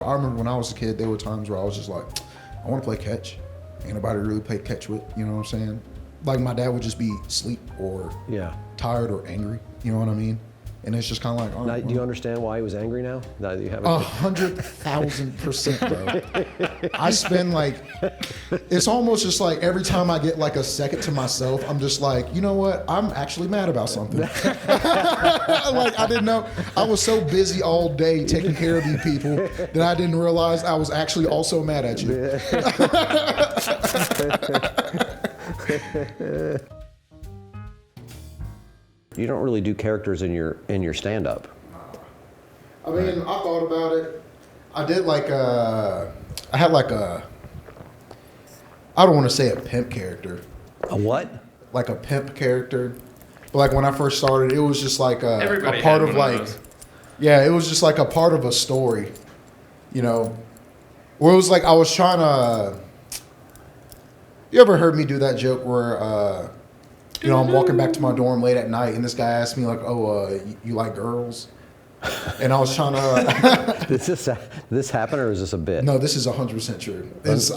I remember when I was a kid, there were times where I was just like, I want to play catch. Ain't nobody really play catch with, you know what I'm saying? Like my dad would just be asleep or tired or angry, you know what I mean? And it's just kind of like, oh, now, do you understand why he was angry now? Now that you have 100,000%, bro. I spend like, it's almost just like every time I get like a second to myself, I'm just like, you know what? I'm actually mad about something. Like I didn't know. I was so busy all day taking care of you people that I didn't realize I was actually also mad at you. You don't really do characters in your stand-up. I mean, I thought about it. I did like I had like I don't want to say a pimp character. A what? Like a pimp character. But like when I first started, it was just like a part of like, yeah, it was just like a part of a story, you know, where it was like I was trying to. You ever heard me do that joke where? You know, I'm walking back to my dorm late at night, and this guy asked me like, "Oh, you like girls?" And I was trying to. Did this happen, or is this a bit? No, this is 100% true. It's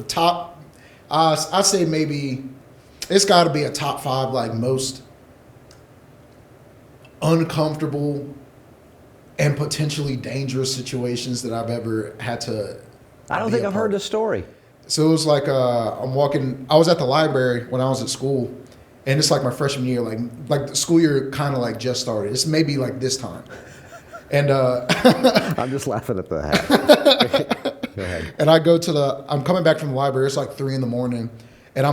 top. I'd say maybe it's got to be a top 5 like most uncomfortable and potentially dangerous situations that I've ever had to. I don't think I've heard this story. So it was like I'm walking. I was at the library when I was at school. And it's like my freshman year, like the school year kind of like just started. It's maybe like this time. And I'm just laughing at the hat. Go ahead. And I'm coming back from the library. It's like 3 a.m. And I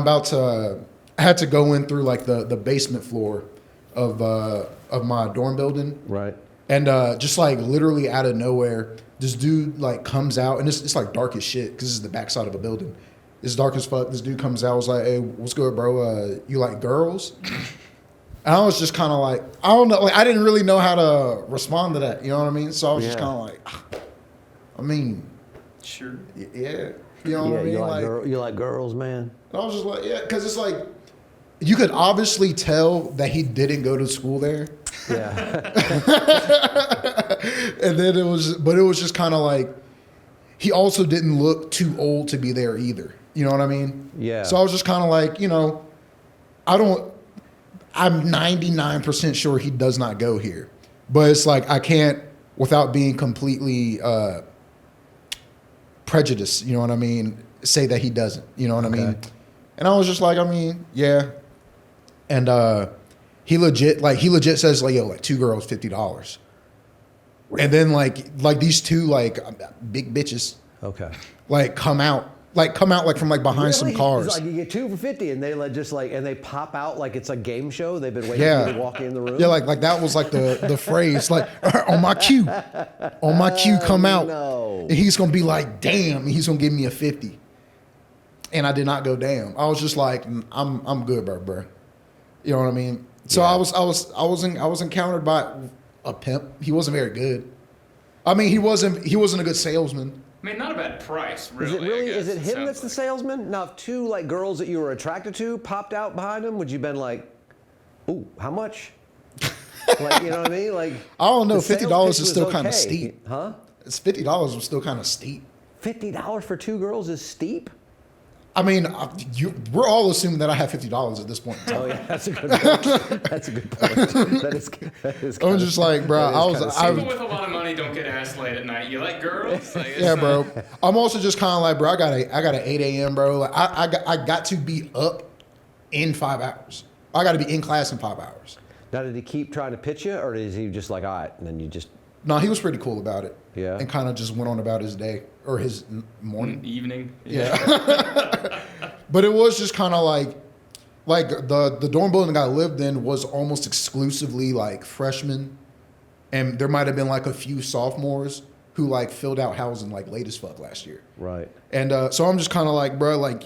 had to go in through like the basement floor of my dorm building. Right. And just like literally out of nowhere, this dude like comes out, and it's like dark as shit because this is the backside of a building. It's dark as fuck. This dude comes out, was like, "Hey, what's good, bro? You like girls?" And I was just kind of like, I don't know, like I didn't really know how to respond to that. You know what I mean? So I was just kind of like, I mean, sure, yeah, you know what I mean? You like girls, man. And I was just like, yeah, because it's like you could obviously tell that he didn't go to school there. Yeah. And then it was just kind of like he also didn't look too old to be there either. You know what I mean? Yeah. So I was just kind of like, you know, I'm 99% sure he does not go here. But it's like I can't, without being completely prejudiced, you know what I mean, say that he doesn't. You know what I mean? And I was just like, I mean, yeah. And he legit says like, yo, like 2 girls, $50. And then like these 2 like big bitches come out from like behind some cars. It's like you get 2 for 50, and they and they pop out like it's a game show. They've been waiting for you to walk in the room. Yeah, like that was like the phrase, like on my cue, come out, and he's gonna be like, damn, and he's gonna give me a 50. And I did not go damn. I was just like, I'm good, bro. You know what I mean? So I was encountered by a pimp. He wasn't very good. I mean, he wasn't a good salesman. I mean, not a bad price, really. Is it him that's the salesman? Now, if 2 like girls that you were attracted to popped out behind him, would you been like, ooh, how much? Like, you know what I mean? Like, I don't know. $50 is still kind of okay. steep. Huh? It's $50 was still kind of steep. $50 for 2 girls is steep? I mean, we're all assuming that I have $50 at this point in time. Oh yeah, that's a good point. That's a good point. That is I'm just like, bro, people with a lot of money don't get ass late at night. You like girls? Like, yeah, bro. I'm also just kind of like, bro, I got an 8 a.m., bro. Like, I got to be up in 5 hours. I got to be in class in 5 hours. Now, did he keep trying to pitch you, or is he just like, all right, and then you just? No, he was pretty cool about it. Yeah. And kind of just went on about his day or his morning. Evening. Yeah. But it was just kind of like the dorm building I lived in was almost exclusively like freshmen. And there might have been like a few sophomores who like filled out housing like late as fuck last year. Right. And so I'm just kind of like, bro, like,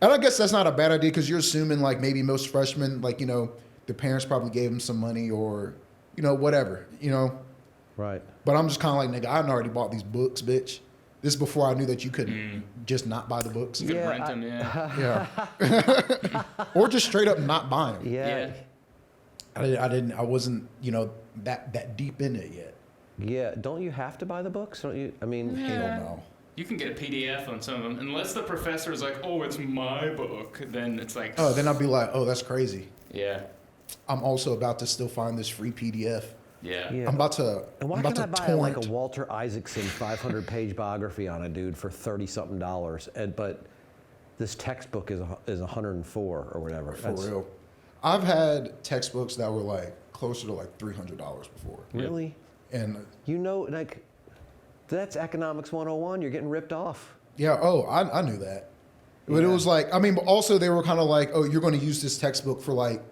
and I guess that's not a bad idea because you're assuming like maybe most freshmen, like, you know, the parents probably gave them some money or, you know, whatever, you know. Right. But I'm just kind of like, nigga, I already bought these books, bitch. This is before I knew that you could just not buy the books. You could rent them, yeah. Or just straight up not buy them. Yeah. I wasn't, you know, that deep in it yet. Yeah, don't you have to buy the books? Don't you? I mean, Hell no. You can get a PDF on some of them, unless the professor is like, "Oh, it's my book." Then it's like, Oh, then I'd be like, oh, that's crazy. yeah, I'm also about to still find this free PDF. yeah. Yeah. I'm about to. and why I'm about can't I to buy like torrent. a Walter Isaacson 500-page biography on a dude for $30-something, but this textbook is $104 or whatever. For real. I've had textbooks that were like closer to like $300 before. Really? And You know, like, that's economics 101. You're getting ripped off. yeah, oh, I knew that. But it Yeah. was like, I mean, but also they were kind of like, oh, you're going to use this textbook for like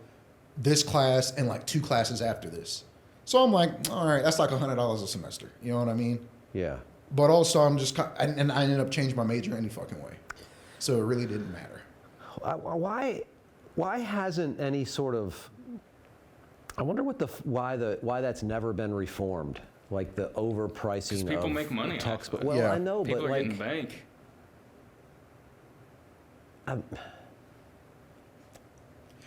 this class and like 2 classes after this. So I'm like, all right, that's like $100 a semester. You know what I mean? Yeah. But also I'm just, and I ended up changing my major any fucking way. So it really didn't matter. Why hasn't any sort of? I wonder why that's never been reformed. Like the overpricing. Because people of make money off textbook. of it. Well, Yeah. I know, People but are getting like, bank.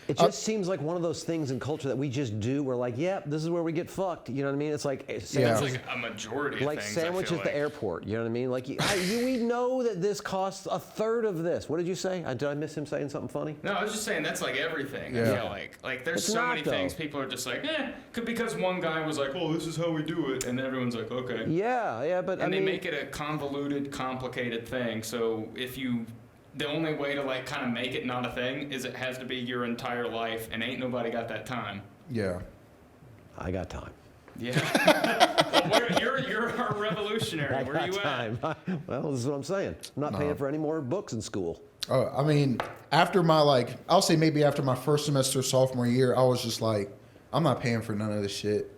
it just seems like one of those things in culture that we just do. We're like, yep, this is where we get fucked. You know what I mean? It's like Yeah. It's sandwiches, like a majority like of things. I sandwiches feel at the like. airport. You know what I mean? Like, we know that this costs a third of this. What did you say? Did I miss him saying something funny? No, I was just saying that's like everything. I Yeah. feel like there's It's so not, many though. things people are just like, because one guy was like, oh, this is how we do it, and everyone's like, okay. Yeah, but And I they mean, make it a convoluted, complicated thing. So the only way to like kind of make it not a thing is it has to be your entire life, and ain't nobody got that time. Yeah. I got time. Yeah. Well, you're our revolutionary. I Where got are you time. Well, this is what I'm saying. I'm not paying for any more books in school. I mean, after my I'll say maybe after my first semester sophomore year, I was just like, I'm not paying for none of this shit.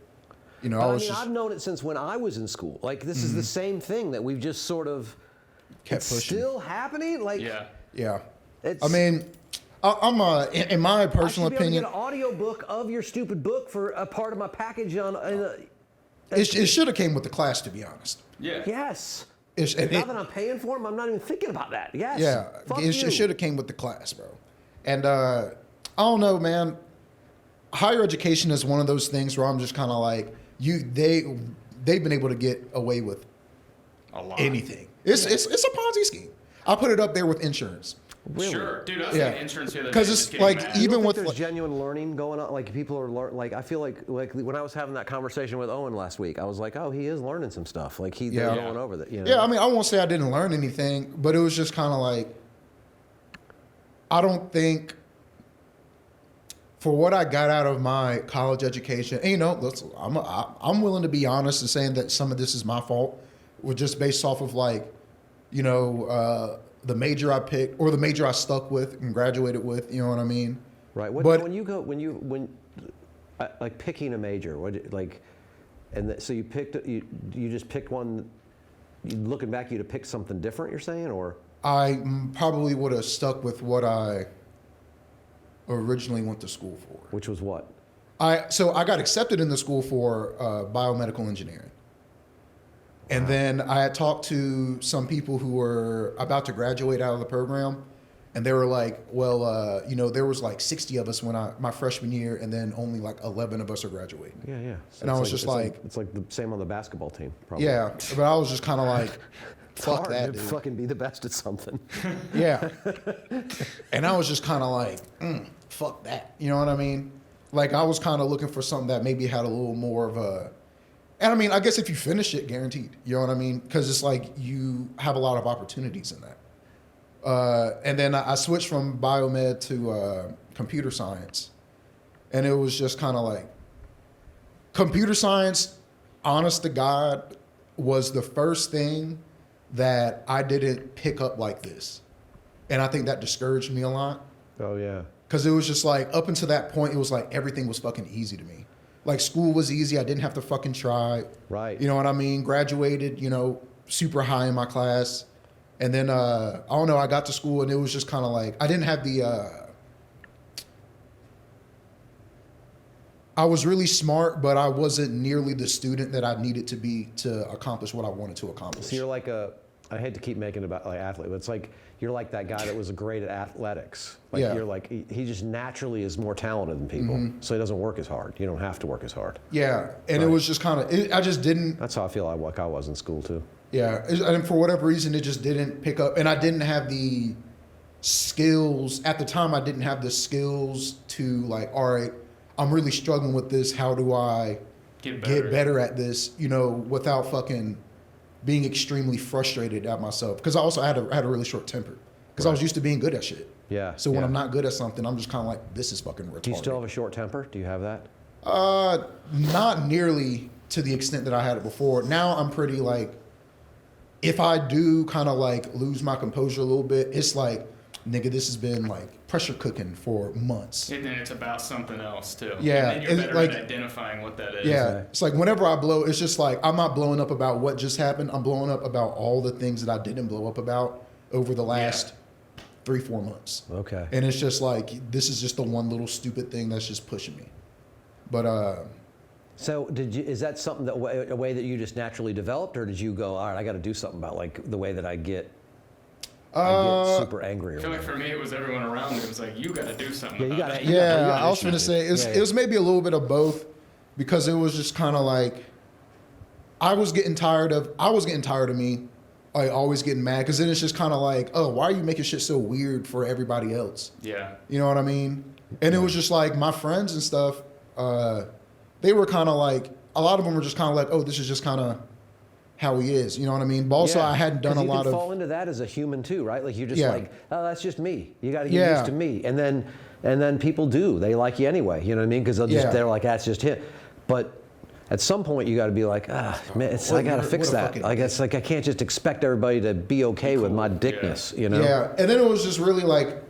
You know, But I was I've known it since when I was in school. Like, this is the same thing that we've just sort of kept it's pushing. still happening. Like, at? Yeah. Yeah. It's, I mean, I'm in my personal I should be opinion, able to get an audio book of your stupid book for a part of my package on. it should have came with the class, to be honest. Yeah. Yes. Now Now that I'm paying for them, I'm not even thinking about that. Yes. Yeah, Fuck it you. should have came with the class, bro. And I don't know, man. Higher education is one of those things where I'm just kind of like, they've been able to get away with A lot. anything. It's a Ponzi scheme. I'll put it up there with insurance. Really? Sure, dude. I was Yeah. getting insurance the other day. 'Cause just it's getting like, mad. You even don't think with, there's like- genuine learning going on? Like people are like I feel like when I was having that conversation with Owen last week, I was like, oh, he is learning some stuff. Like they're Yeah. going over that. You know? Yeah, I mean, I won't say I didn't learn anything, but it was just kind of like, I don't think for what I got out of my college education, and, you know, I'm willing to be honest in saying that some of this is my fault, was just based off of like, you know, the major I picked or the major I stuck with and graduated with. You know what I mean? Right. But- When like picking a major, so you picked you just picked one. Looking back, you'd have picked something different. You're saying, or I probably would have stuck with what I originally went to school for. which was what? So I got accepted in the school for biomedical engineering. And then I had talked to some people who were about to graduate out of the program, and they were like, well, you know, there was like 60 of us my freshman year, and then only like 11 of us are graduating. Yeah. So And I it's was just like- it's like the same on the basketball team. Probably. Yeah, but I was just kind of like, It's fuck hard that, to dude. fucking be the best at something. Yeah. And I was just kind of like, fuck that. You know what I mean? Like, I was kind of looking for something that maybe had a little more of a... And I mean, I guess if you finish it, guaranteed. You know what I mean? Because it's like you have a lot of opportunities in that. And then I switched from biomed to computer science. And it was just kind of like... Computer science, honest to God, was the first thing that I didn't pick up like this. And I think that discouraged me a lot. Oh yeah. Because it was just like, up until that point, it was like everything was fucking easy to me. Like, school was easy. I didn't have to fucking try. Right. You know what I mean? Graduated, you know, super high in my class. And then, I don't know, I got to school and it was just kind of like, I didn't have the, I was really smart, but I wasn't nearly the student that I needed to be to accomplish what I wanted to accomplish. So you're like I hate to keep making it about like athlete, but it's like you're like that guy that was great at athletics. Like Yeah. you're like he just naturally is more talented than people, so he doesn't work as hard. You don't have to work as hard. Yeah, and it was just kind of, I just didn't. That's how I feel like I was in school too. Yeah, and for whatever reason, it just didn't pick up, and I didn't have the skills at the time. I didn't have the skills to like, all right, I'm really struggling with this. How do I get better at this? You know, without fucking being extremely frustrated at myself, because I also had a really short temper, because I was used to being good at shit. Yeah. So when I'm not good at something, I'm just kind of like, this is fucking retarded. Do you still have a short temper? Do you have that? Not nearly to the extent that I had it before. Now I'm pretty like, if I do kind of like lose my composure a little bit, it's like, nigga, this has been like pressure cooking for months. And then it's about something else too. Yeah. And then you're better like, at identifying what that is. Yeah. Right. It's like whenever I blow, it's just like, I'm not blowing up about what just happened. I'm blowing up about all the things that I didn't blow up about over the last 3-4 months. Okay. And it's just like, this is just the one little stupid thing that's just pushing me. But, So is that something that a way that you just naturally developed, or did you go, all right, I got to do something about like the way that I get super angry? Or I feel like for me, it was everyone around me. It was like, you got to do something about it. yeah, I was going to say, it was maybe a little bit of both, because it was just kind of like, I was getting tired of me, like always getting mad, because then it's just kind of like, oh, why are you making shit so weird for everybody else? Yeah. You know what I mean? And it was just like my friends and stuff, they were kind of like, a lot of them were just kind of like, oh, this is just kind of how he is. You know what I mean? But also, I hadn't done a lot of. You can fall into that as a human too, right? Like you're just like, oh, that's just me. You got to get used to me, and then people do. They like you anyway. You know what I mean? Because they're like, that's just him. But at some point, you got to be like, man, I got to fix that. I guess like I can't just expect everybody to be okay with my dickness. You know? Yeah, and then it was just really like,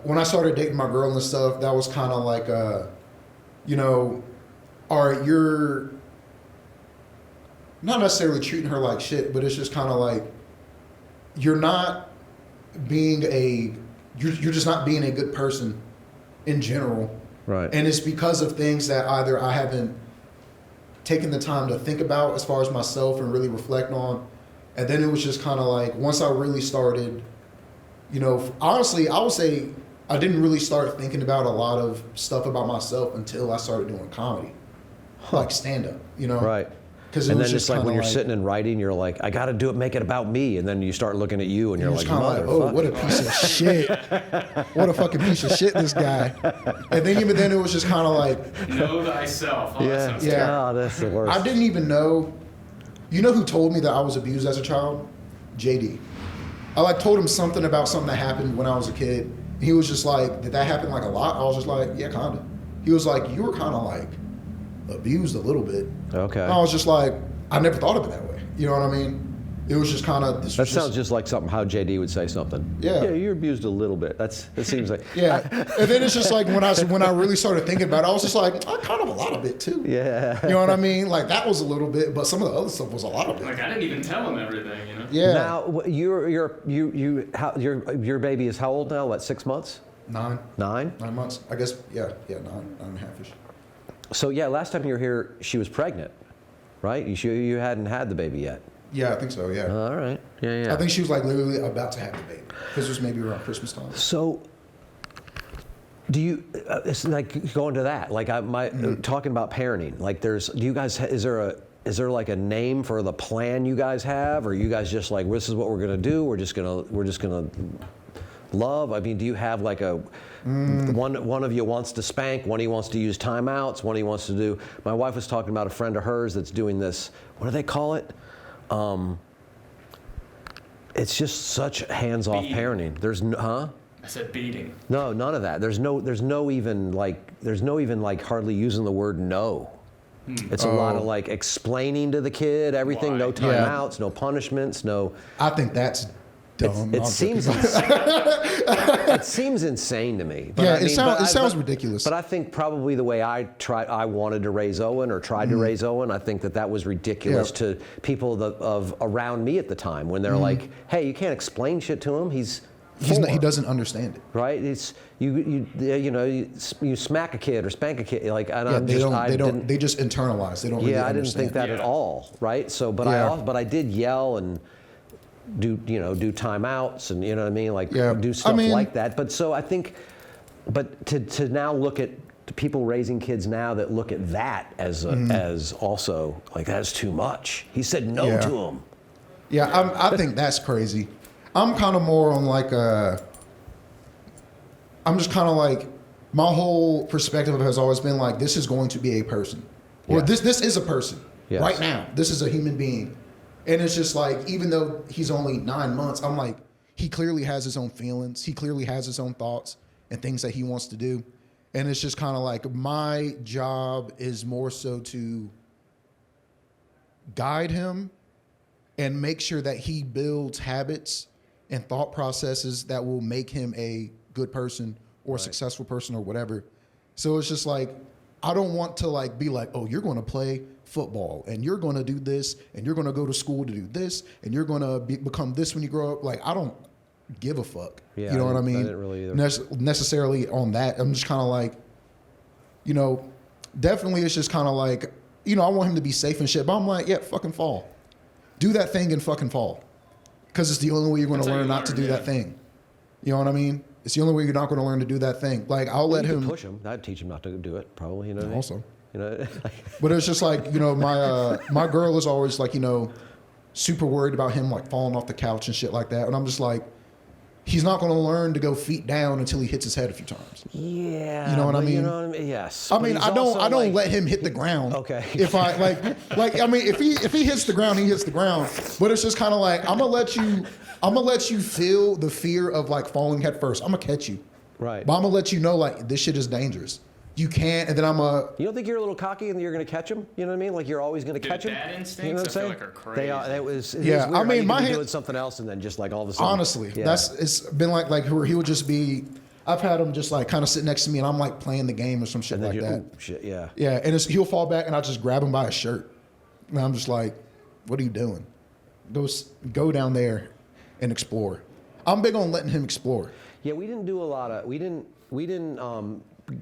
when I started dating my girl and stuff, that was kind of like, you know, all right, you're not necessarily treating her like shit, but it's just kind of like, you're not being you're just not being a good person in general. Right. And it's because of things that either I haven't taken the time to think about as far as myself and really reflect on. And then it was just kind of like, once I really started, you know, honestly, I would say I didn't really start thinking about a lot of stuff about myself until I started doing comedy, like stand-up, you know? Right. And then it's like when you're sitting and writing, you're like, I got to do it, make it about me. And then you start looking at you and you're like, motherfucker. Oh, what a piece of shit. What a fucking piece of shit, this guy. And then even then it was just kind of like. Know thyself. Oh, yeah. Oh, that's the worst. I didn't even know. You know who told me that I was abused as a child? JD. I like told him something about something that happened when I was a kid. He was just like, did that happen like a lot? I was just like, yeah, kind of. He was like, you were kind of like abused a little bit. Okay. And I was just like, I never thought of it that way. You know what I mean? It was just kind of. That sounds just like something how JD would say something. Yeah. Yeah, you're abused a little bit. It seems like. Yeah. And then it's just like when I really started thinking about it, I was just like, I kind of a lot of it too. Yeah. You know what I mean? Like that was a little bit, but some of the other stuff was a lot of it. Like I didn't even tell him everything, you know. Yeah. Now your baby is how old now? What, 6 months? 9. 9? 9 months. I guess. Yeah. 9 and a half-ish. So yeah, last time you were here, she was pregnant, right? You hadn't had the baby yet. Yeah, I think so. Yeah. All right. Yeah. I think she was like literally about to have the baby because it was maybe around Christmas time. So, do you? It's like going to that. Like talking about parenting. Like, is there like a name for the plan you guys have, or you guys just like, this is what we're gonna do? We're just gonna love. I mean, do you have like a one of you wants to spank, one of you wants to use timeouts, one of you wants to do. My wife was talking about a friend of hers that's doing this. What do they call it? It's just such hands-off parenting. There's I said beating. No, none of that. There's no even like hardly using the word no. It's a lot of like explaining to the kid everything. Why? No timeouts, no punishments, no. I think that's dumb. It seems insane to me. But yeah, it sounds ridiculous. But I think probably the way I wanted to raise Owen or tried to raise Owen, I think that was ridiculous to people of around me at the time when they're like, "Hey, you can't explain shit to him. He doesn't understand it." Right? It's you smack a kid or spank a kid like they just internalize. They don't. Really I didn't think that at all. Right? So, but I did yell and. do timeouts and you know what I mean, like Yeah. do stuff I mean, like that. But so I think, but to now look at people raising kids now that look at that as as also like that's too much. He said no to him. Yeah, I think that's crazy. I'm kind of more on like I'm just kind of like, my whole perspective has always been like, this is going to be a person, or this is a person right now. This is a human being, and it's just like, even though he's only 9 months, I'm like, he clearly has his own feelings. He clearly has his own thoughts and things that he wants to do, and it's just kind of like, my job is more so to guide him and make sure that he builds habits and thought processes that will make him a good person or a successful person or whatever. So it's just like, I don't want to like be like, oh, you're going to play football and you're going to do this and you're going to go to school to do this and you're going to become this when you grow up. Like, I don't give a fuck. Yeah, you know what I mean? I didn't really either. Necessarily on that. I'm just kind of like, definitely it's just kind of like, I want him to be safe and shit, but I'm like, yeah, fucking fall. Do that thing and fucking fall. Because it's the only way you're going to learn not to do that thing. You know what I mean? It's the only way you're not going to learn to do that thing. Like, I'll let him push him. I'd teach him not to do it, probably. You know. Also, like, but it's just like, my girl is always like, super worried about him like falling off the couch and shit like that. And I'm just like, he's not going to learn to go feet down until he hits his head a few times. Yeah. You know what I mean? You know what I mean? Yes. I mean, I don't let him hit the ground. Okay. If I I mean, if he hits the ground, he hits the ground. But it's just kind of like, I'm gonna let you feel the fear of like falling head first. I'm gonna catch you. Right. But I'm gonna let you know like, this shit is dangerous. You can't, and then You don't think you're a little cocky and you're going to catch him? You know what I mean? Like you're always going to catch him? Dad instincts, you know what I'm saying? I feel like are crazy. They are. It was Yeah, weird I mean, how you could be doing something else and then just like all of a sudden. honestly, it's been like where he would just be. I've had him just like kind of sit next to me, and I'm like playing the game or some shit And then like that. Ooh, shit, yeah. Yeah, and he'll fall back, and I just grab him by his shirt, and I'm just like, "What are you doing? Go down there and explore." I'm big on letting him explore. Yeah, we didn't do a lot of. We didn't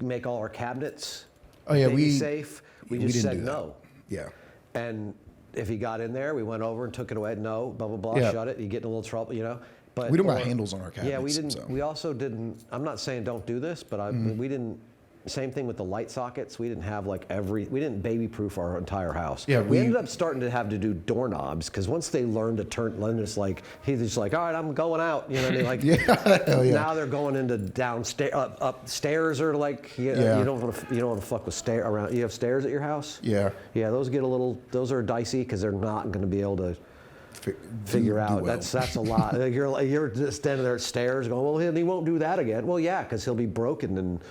make all our cabinets. Oh yeah, baby safe. We just didn't said do that. no. Yeah. And if he got in there, we went over and took it away. No, blah blah blah. Yeah. Shut it. You get in a little trouble, you know. But We don't got handles on our cabinets. Yeah, we didn't. so. We also didn't. I'm not saying don't do this, but we didn't. Same thing with the light sockets. We didn't have like we didn't baby-proof our entire house. Yeah, we ended up starting to have to do doorknobs because once they learned to turn, just like he's just like, all right, I'm going out. You know what I mean? Like, Hell yeah. now they're going into downstairs, upstairs, or like you don't want to fuck with around. You have stairs at your house? Yeah. Yeah, those get a little. Those are dicey because they're not going to be able to figure out. well. That's a lot. You're just standing there at stairs going, well, he won't do that again. Well, yeah, because he'll be broken and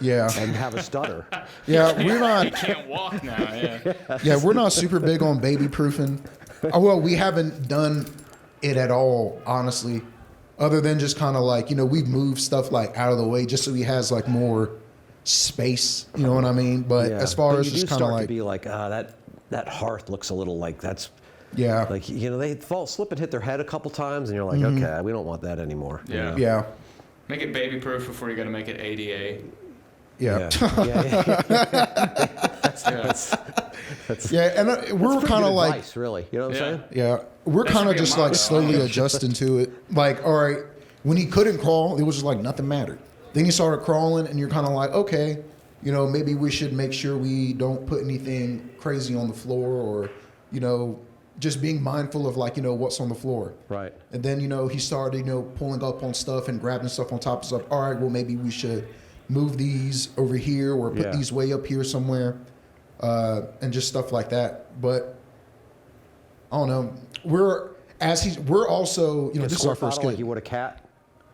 have a stutter. Yeah, we're He not. can't walk now. Yeah. Yeah, we're not super big on baby proofing. Well, we haven't done it at all, honestly. Other than just kind of like, we've moved stuff like out of the way just so he has like more space. You know what I mean? But as far as just kind of like, to be like, that hearth looks a little like that's. Yeah. Like, they slip and hit their head a couple times, and you're like, okay, we don't want that anymore. Yeah. Yeah. Make it baby proof before you got to make it ADA. Yeah. Yeah. And we're kind of like, advice, really. You know what I'm saying? yeah, we're That kind should of be a just like motto. slowly adjusting to it. Like, all right, when he couldn't crawl, it was just like nothing mattered. Then he started crawling, and you're kind of like, okay, maybe we should make sure we don't put anything crazy on the floor, or, just being mindful of like, what's on the floor. Right. And then, he started, pulling up on stuff and grabbing stuff on top of stuff. All right, well, maybe we should move these over here or put these way up here somewhere, and just stuff like that. But I don't know. We're also, Get a this is squirt our first bottle kid. like you would a cat.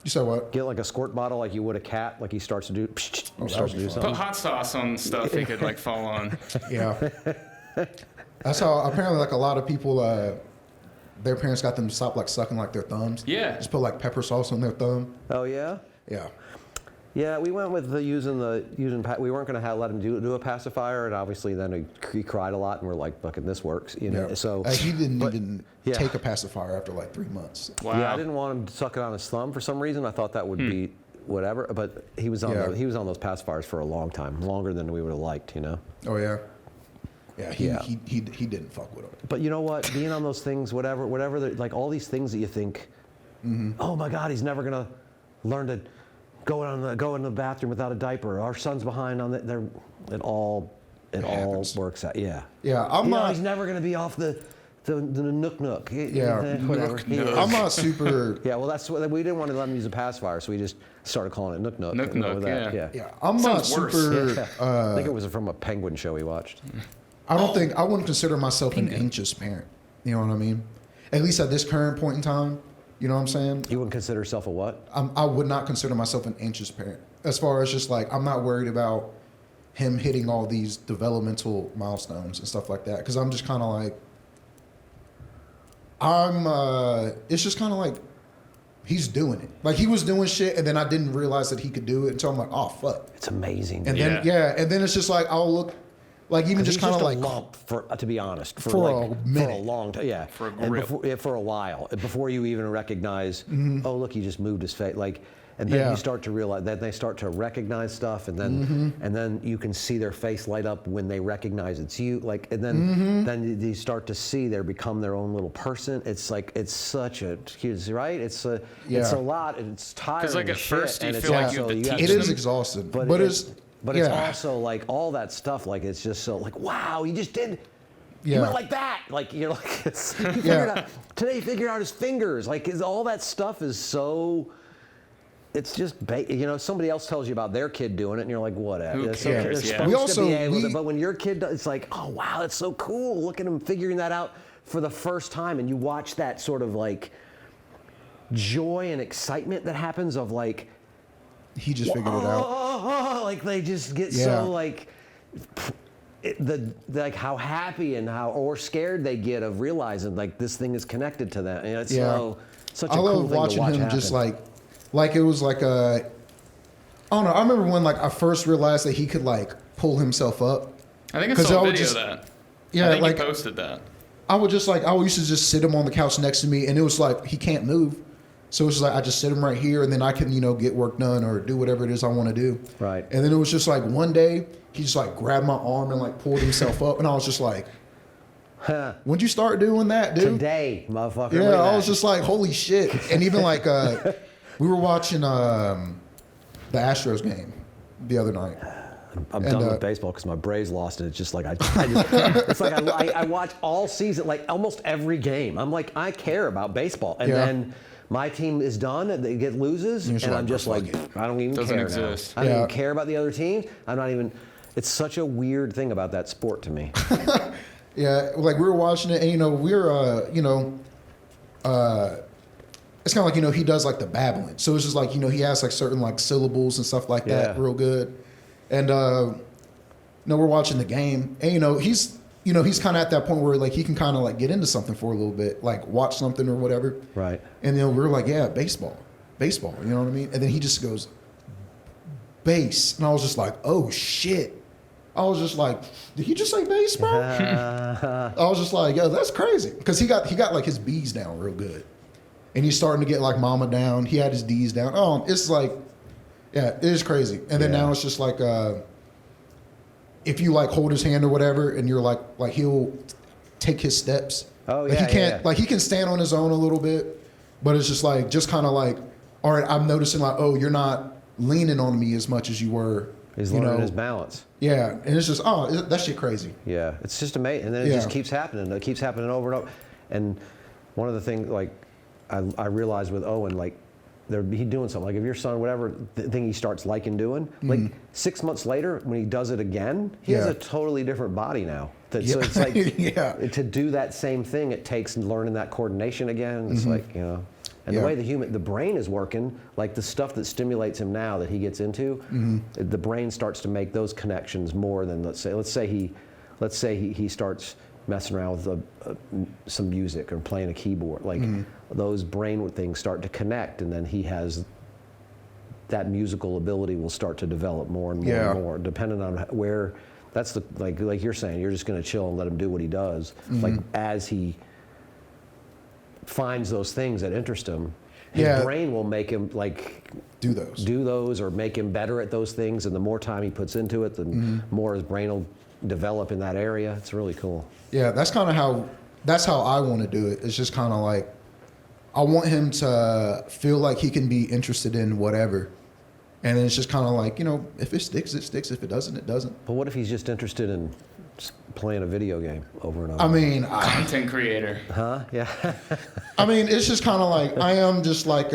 You said what? Get like a squirt bottle like you would a cat, like he starts to do. Starts to do would be fun. something. Put hot sauce on stuff he could like fall on. Yeah. That's how apparently like a lot of people, their parents got them to stop like sucking like their thumbs. Yeah. Just put like pepper sauce on their thumb. Oh yeah. Yeah. Yeah, we went with using. We weren't going to let him do a pacifier, and obviously then he cried a lot, and we're like, "Fucking this works," Yeah. So he didn't even yeah. take a pacifier after like 3 months. Wow. Yeah, I didn't want him to suck it on his thumb for some reason. I thought that would be whatever, but he was on those pacifiers for a long time, longer than we would have liked, Oh yeah. Yeah, he didn't fuck with him. But you know what? Being on those things, whatever, like all these things that you think Oh my God, he's never gonna learn to go in the bathroom without a diaper. Our son's behind on the. It all works out. Yeah. Yeah, I'm not. He's never gonna be off the nook. Yeah, whatever. I'm not super. Yeah, well, that's what we didn't want to let him use a pacifier, so we just started calling it nook. Nook, Yeah, I'm not super. I think it was from a penguin show we watched. I wouldn't consider myself an anxious parent. You know what I mean? At least at this current point in time. You know what I'm saying? You wouldn't consider yourself a what? I would not consider myself an anxious parent. As far as just like, I'm not worried about him hitting all these developmental milestones and stuff like that. Because I'm just kind of like, it's just kind of like, he's doing it. Like, he was doing shit, and then I didn't realize that he could do it until I'm like, oh, fuck. It's amazing. And then, and then it's just like, I'll look, like, even just kind of like, a lump, to be honest, for a minute. For a long time, yeah. For a grip. For a while, before you even recognize, oh, look, he just moved his face, like, and then you start to realize that they start to recognize stuff, and then you can see their face light up when they recognize it's you, like, and then you start to see they become their own little person. It's like, it's such a, right? It's a lot, and it's tiring. Because like at first you and feel like you have to teach them. it is exhausting, but it's also like all that stuff, like it's just so like, wow, he just did. Yeah. He went like that. Like, you're like, today he figured out his fingers. Like, all that stuff is so, it's just, somebody else tells you about their kid doing it and you're like, whatever. Who cares? They're supposed to be able to, but when your kid does, it's like, oh wow, that's so cool. Look at him figuring that out for the first time, and you watch that sort of like joy and excitement that happens of like, he just figured it out. Like they just get so like like how happy and or scared they get of realizing like this thing is connected to them. And it's such a cool thing to watch. I love watching him happen. Just like it was like I don't know. I remember when like I first realized that he could like pull himself up. I think I saw a video of that. Yeah, I think like he posted that. I would just like, I used to just sit him on the couch next to me, and it was like he can't move. So it's like I just sit him right here, and then I can, get work done or do whatever it is I want to do. Right. And then it was just like one day he just like grabbed my arm and like pulled himself up, and I was just like, when'd you start doing that, dude? Today, motherfucker. Yeah, I was just like, holy shit. And even like we were watching the Astros game the other night. I'm done with baseball because my Braves lost, and it's just like it's like I watch all season, like almost every game. I'm like, I care about baseball, and then my team is done, and they loses, and I'm just like, I don't even care now. I don't even care about the other teams. I'm not even. It's such a weird thing about that sport to me. Yeah, like we were watching it, and it's kind of like, he does like the babbling. So it's just like, he has like certain like syllables and stuff like that real good. And, we're watching the game, and, he's kind of at that point where like he can kind of like get into something for a little bit, like watch something or whatever. Right. And we're like, yeah, baseball, you know what I mean? And then he just goes, base. And I was just like, oh shit. I was just like, did he just say base, bro? I was just like, yo, that's crazy. Because he got like his B's down real good. And he's starting to get like mama down. He had his D's down. Oh, it's like, yeah, it is crazy. And then now it's just like, if you like hold his hand or whatever, and you're like he'll take his steps. Oh like yeah, he can't like he can stand on his own a little bit, but it's just kind of like, all right, I'm noticing like, oh, you're not leaning on me as much as you were. He's learning his balance. Yeah, and it's just that shit crazy. Yeah, it's just amazing, and then it just keeps happening. It keeps happening over and over. And one of the things like I realized with Owen, like he's doing something. Like if your son, whatever thing he starts liking doing, like 6 months later when he does it again, he has a totally different body now. So it's like to do that same thing, it takes learning that coordination again. It's like, and the way the brain is working, like the stuff that stimulates him now that he gets into, the brain starts to make those connections more than let's say he starts messing around with some music or playing a keyboard, like those brain things start to connect, and then he has that musical ability will start to develop more and more and more, depending on where. That's the like you're saying, you're just going to chill and let him do what he does. Like as he finds those things that interest him, his brain will make him like do those or make him better at those things. And the more time he puts into it, the more his brain will develop in that area. It's really cool. Yeah, that's how I want to do it. It's just kind of like, I want him to feel like he can be interested in whatever. And then it's just kind of like, you know, if it sticks, it sticks. If it doesn't, it doesn't. But what if he's just interested in playing a video game over and over? I mean, content creator. Huh? Yeah. I mean, it's just kind of like, I am just like,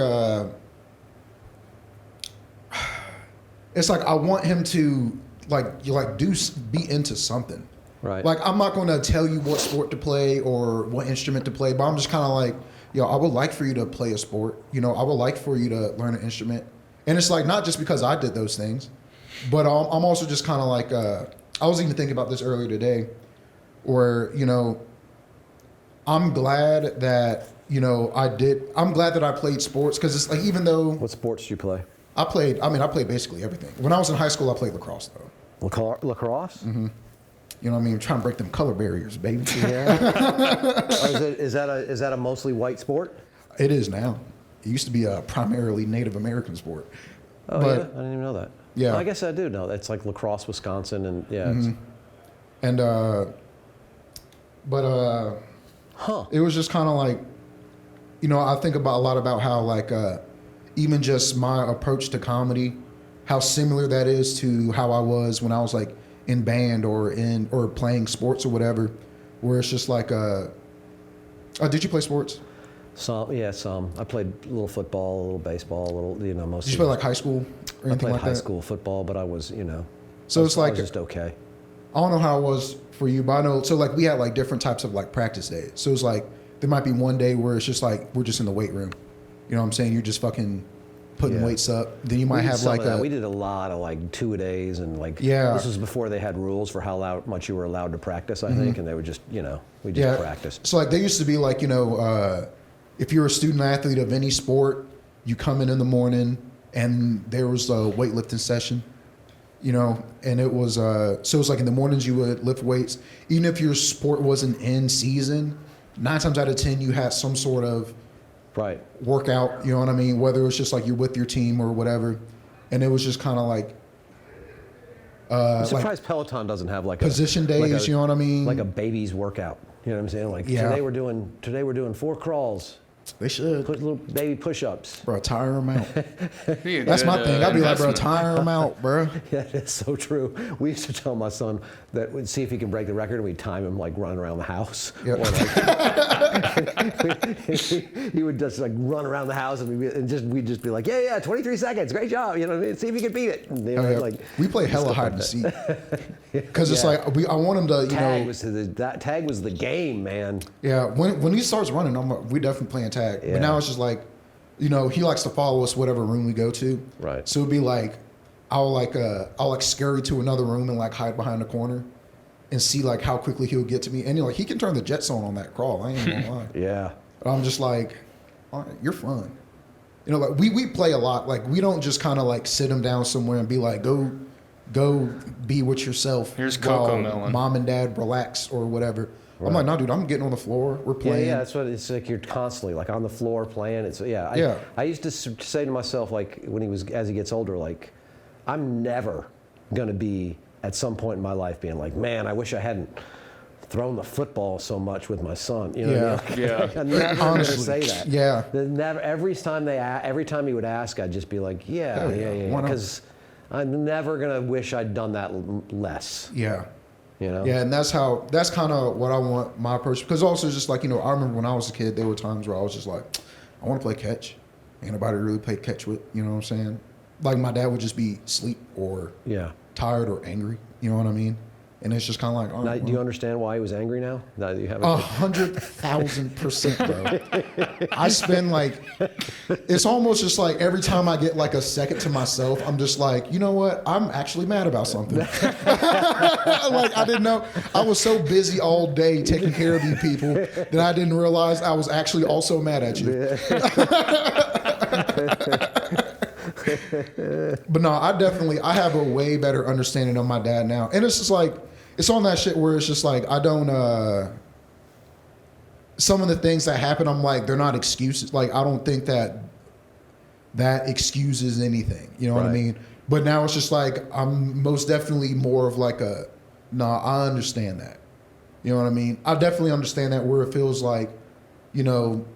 it's like I want him to be into something. Right. Like, I'm not going to tell you what sport to play or what instrument to play, but I'm just kind of like, yo, I would like for you to play a sport. You know, I would like for you to learn an instrument. And it's like, not just because I did those things, but I'm also just kind of like, I was even thinking about this earlier today where, you know, I'm glad that, you know, I'm glad that I played sports because it's like, even though. What sports do you play? I played basically everything. When I was in high school, I played lacrosse though. Lacrosse? Mm-hmm. You know what I mean? Trying to break them color barriers, baby. Yeah. Is that a mostly white sport? It is now. It used to be a primarily Native American sport. Oh, but, yeah? I didn't even know that. Yeah. Well, I guess I do know. It's like Lacrosse, Wisconsin, and yeah. Mm-hmm. And, it was just kind of like, you know, I think a lot about how like, even just my approach to comedy, how similar that is to how I was when I was like in band or playing sports or whatever, where it's just like, did you play sports? Some. I played a little football, a little baseball, a little, you know, mostly. Did you play like high school or anything like that? I played high school football, but I was, you know. So it's like. I was just okay. I don't know how it was for you, but I know, so like we had like different types of like practice days. So it's like, there might be one day where it's just like, we're just in the weight room. You know what I'm saying? You're just fucking putting weights up. Then you might have like we did a lot of like 2-a-days and like, yeah. This was before they had rules for how much you were allowed to practice, I think. And they would just, you know, we just practiced. So like there used to be like, you know, if you're a student athlete of any sport, you come in the morning and there was a weightlifting session, you know, and it was, so it was like in the mornings you would lift weights. Even if your sport wasn't in season, 9 times out of 10 you had some sort of workout, you know what I mean? Whether it was just like you're with your team or whatever. And it was just kind of like, I'm surprised Peloton doesn't have like position days, you know what I mean? Like a baby's workout. You know what I'm saying? Like today we're doing 4 crawls. They should. Put little baby push-ups. Bro, tire them out. That's my thing. I'd be like, bro, tire them out, bro. Yeah, it's so true. We used to tell my son that we'd see if he can break the record, and we'd time him like running around the house. Yep. Or like, he would just like run around the house, and we'd just be like, yeah, 23 seconds, great job. You know what I mean? See if you can beat it. And, you know, like, we play hella hide and seek because it's like I want him to, you know. Tag was the game, man. Yeah, when he starts running, we definitely playing tag. Yeah. But now it's just like, you know, he likes to follow us whatever room we go to. Right. So it'd be like, I'll scurry to another room and like hide behind the corner, and see like how quickly he'll get to me. And he can turn the jet zone on that crawl. I ain't gonna lie. Yeah. But I'm just like, all right, you're fun. You know, like we play a lot. Like we don't just kind of like sit him down somewhere and be like, go be with yourself. Here's Coco Melon. Mom and dad relax or whatever. Right. I'm like, no, dude, I'm getting on the floor. We're playing. Yeah, that's what it's like. You're constantly like on the floor playing. It's I used to say to myself, like as he gets older, like I'm never gonna be at some point in my life being like, man, I wish I hadn't thrown the football so much with my son. You know what I mean? Yeah. I'm never gonna say that. Yeah. Never. Every time he would ask, I'd just be like, yeah, because I'm never gonna wish I'd done that less. Yeah. You know? Yeah, and that's kind of what I want my approach. Because also just like, you know, I remember when I was a kid, there were times where I was just like, I want to play catch. Ain't nobody really played catch with, you know what I'm saying? Like my dad would just be asleep or tired or angry, you know what I mean? And it's just kind of like, oh, now, do you understand why he was angry now? Now that you have 100,000%, bro. I spend like, it's almost just like every time I get like a second to myself, I'm just like, you know what? I'm actually mad about something. Like I didn't know. I was so busy all day taking care of you people that I didn't realize I was actually also mad at you. But no, I have a way better understanding of my dad now. And it's just like, it's on that shit where it's just like, I don't, some of the things that happen, I'm like, they're not excuses. Like, I don't think that excuses anything. You know what I mean? But now it's just like, I'm most definitely more of like I understand that. You know what I mean? I definitely understand that where it feels like, you know,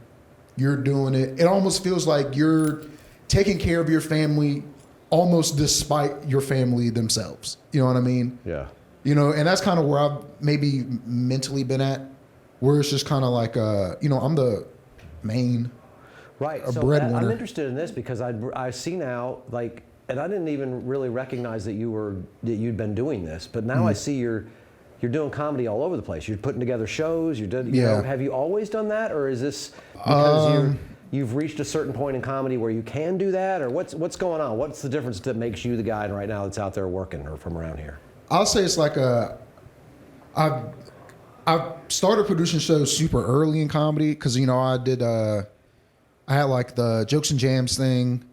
You're doing it. It almost feels like you're taking care of your family almost despite your family themselves. You know what I mean? Yeah. You know, and that's kind of where I've maybe mentally been at, where it's just kind of like, you know, I'm the main breadwinner. I'm interested in this because I see now, like, and I didn't even really recognize that you'd been doing this, but now I see you're doing comedy all over the place. You're putting together shows. You know, have you always done that, or is this because you've reached a certain point in comedy where you can do that, or what's going on? What's the difference that makes you the guy right now that's out there working, or from around here? I'll say it's like I've started producing shows super early in comedy because, you know, I had like the Jokes and Jams thing,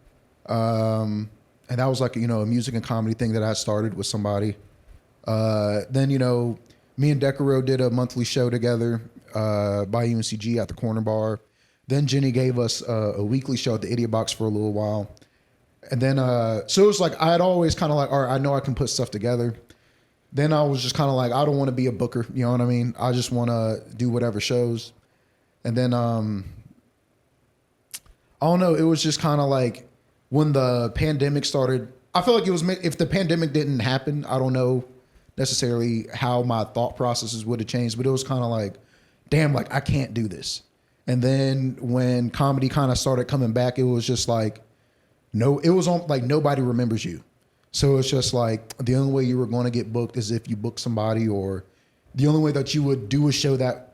and that was like, you know, a music and comedy thing that I started with somebody. Then, you know, me and Decaro did a monthly show together by UNCG at the Corner Bar. Then Jenny gave us a weekly show at the Idiot Box for a little while. And then, so it was like, I had always kind of like, all right, I know I can put stuff together. Then I was just kind of like, I don't want to be a booker. You know what I mean? I just want to do whatever shows. And then, I don't know. It was just kind of like when the pandemic started, I feel like it was, if the pandemic didn't happen, I don't know necessarily how my thought processes would have changed, but it was kind of like, damn, like I can't do this. And then when comedy kind of started coming back, it was just like, no, it was on like nobody remembers you. So it's just like the only way you were going to get booked is if you book somebody, or the only way that you would do a show that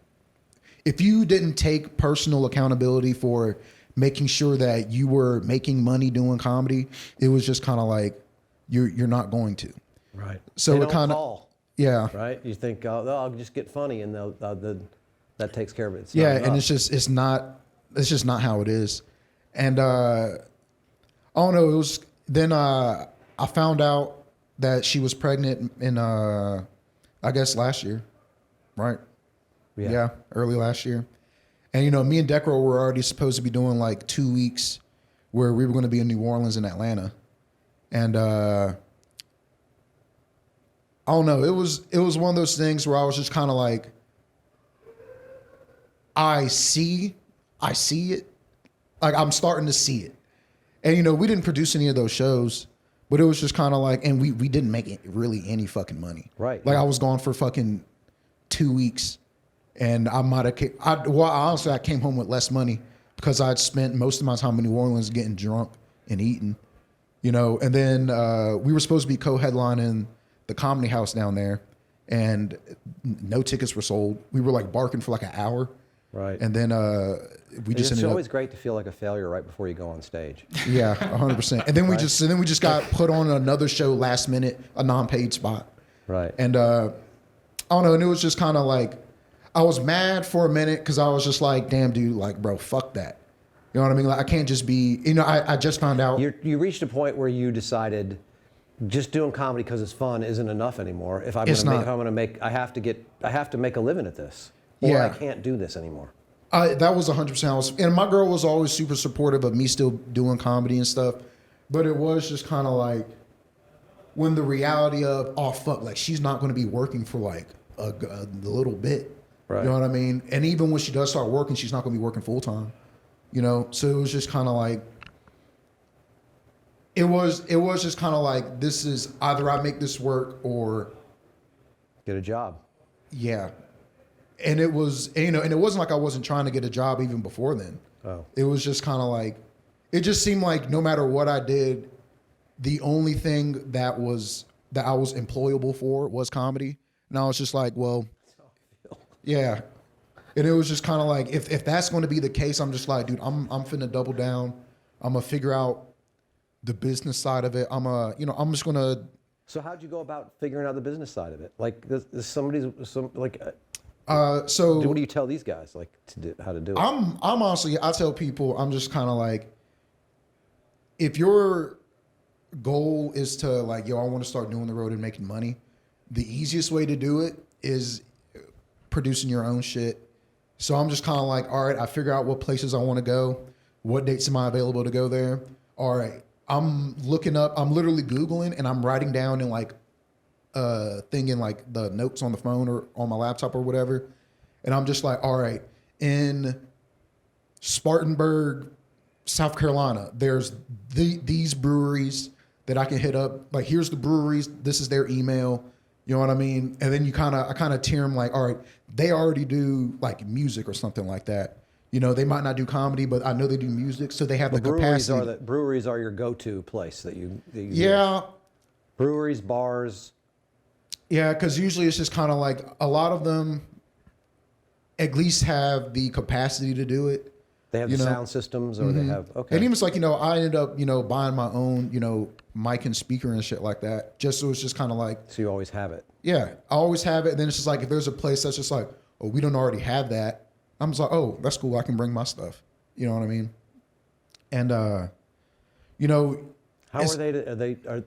if you didn't take personal accountability for making sure that you were making money doing comedy, it was just kind of like you're not going to. Right. So it kind of, yeah. Right. You think, oh, I'll just get funny, and that takes care of it. And it's just not how it is. And I don't know. It was then I found out that she was pregnant in I guess last year, right? Yeah, early last year. And you know, me and Decro were already supposed to be doing like 2 weeks where we were going to be in New Orleans and Atlanta, and I don't know. It was one of those things where I was just kind of like, I see it, like I'm starting to see it. And you know, we didn't produce any of those shows, but it was just kind of like, and we didn't make really any fucking money. Right. Like I was gone for fucking 2 weeks, and I might have, honestly, I came home with less money because I'd spent most of my time in New Orleans getting drunk and eating, you know. And then we were supposed to be co-headlining the Comedy House down there, and no tickets were sold. We were like barking for like an hour. Right. And then we just ended up. It's always great to feel like a failure right before you go on stage. Yeah, 100%. And then we just got put on another show last minute, a non-paid spot. Right. And I don't know, and it was just kind of like, I was mad for a minute because I was just like, damn, dude, like, bro, fuck that. You know what I mean? Like, I can't just be, you know, I just found out. You reached a point where you decided just doing comedy because it's fun isn't enough anymore. If I'm going to make, I have to make a living at this. Or I can't do this anymore. That was 100%. And my girl was always super supportive of me still doing comedy and stuff. But it was just kind of like when the reality of, oh, fuck, like she's not going to be working for like a little bit. Right. You know what I mean? And even when she does start working, she's not going to be working full time. You know? So it was just kind of like, it was just kind of like, this is either I make this work or get a job. Yeah. And it was, you know, and it wasn't like I wasn't trying to get a job even before then. Oh. It was just kind of like, it just seemed like no matter what I did, the only thing that I was employable for was comedy. And I was just like, well, yeah. And it was just kind of like, if that's going to be the case, I'm just like, dude, I'm finna double down. I'm going to figure out the business side of it. I'm just going to. So how'd you go about figuring out the business side of it? Like, so what do you tell these guys like how to do it? I'm honestly, I tell people, I'm just kind of like, if your goal is to like, yo, I want to start doing the road and making money, the easiest way to do it is producing your own shit. So I'm just kind of like, all right, I figure out what places I want to go. What dates am I available to go there? All right, I'm literally Googling and I'm writing down in like thing in like the notes on the phone or on my laptop or whatever. And I'm just like, all right, in Spartanburg, South Carolina. There's these breweries that I can hit up. Like, here's the breweries. This is their email. You know what I mean? And then I kind of tier them like, all right, they already do like music or something like that. You know, they might not do comedy, but I know they do music, so they have the capacity. Breweries are your go-to place that you yeah. use. Breweries, bars. Yeah, because usually it's just kind of like a lot of them at least have the capacity to do it. They have the sound systems, or they have, okay. And even it's like, I ended up, buying my own, mic and speaker and shit like that. Just so it's just kind of like. So you always have it. Yeah, I always have it. And then it's just like, if there's a place that's just like, oh, we don't already have that. I'm just like, oh, that's cool. I can bring my stuff. You know what I mean? And, how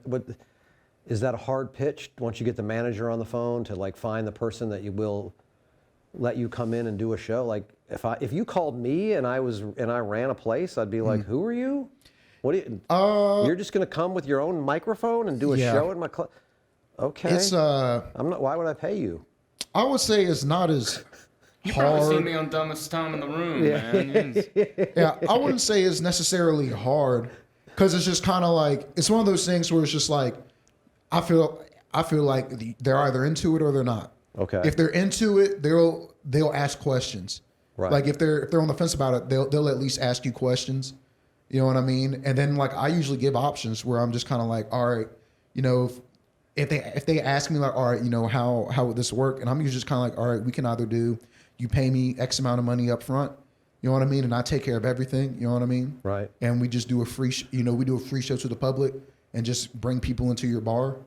what is that a hard pitch once you get the manager on the phone to like find the person that you will let you come in and do a show? Like if you called me and I ran a place, I'd be like, who are you? What do you? You're just gonna come with your own microphone and do a show in my club? Okay. It's I'm not. Why would I pay you? I would say it's not as You hard. probably seen me on Dumbest Tom in the Room, man. Yeah, I wouldn't say it's necessarily hard, because it's just kind of like, it's one of those things where it's just like, I feel like they're either into it or they're not. Okay. If they're into it, they'll ask questions. Right. Like if they're on the fence about it, they'll at least ask you questions. You know what I mean? And then like I usually give options where I'm just kind of like, all right, if they ask me like, all right, how would this work? And I'm usually just kind of like, all right, we can either do, you pay me X amount of money up front, you know what I mean? And I take care of everything, you know what I mean? Right. And we just do a free, we do a free show to the public and just bring people into your bar,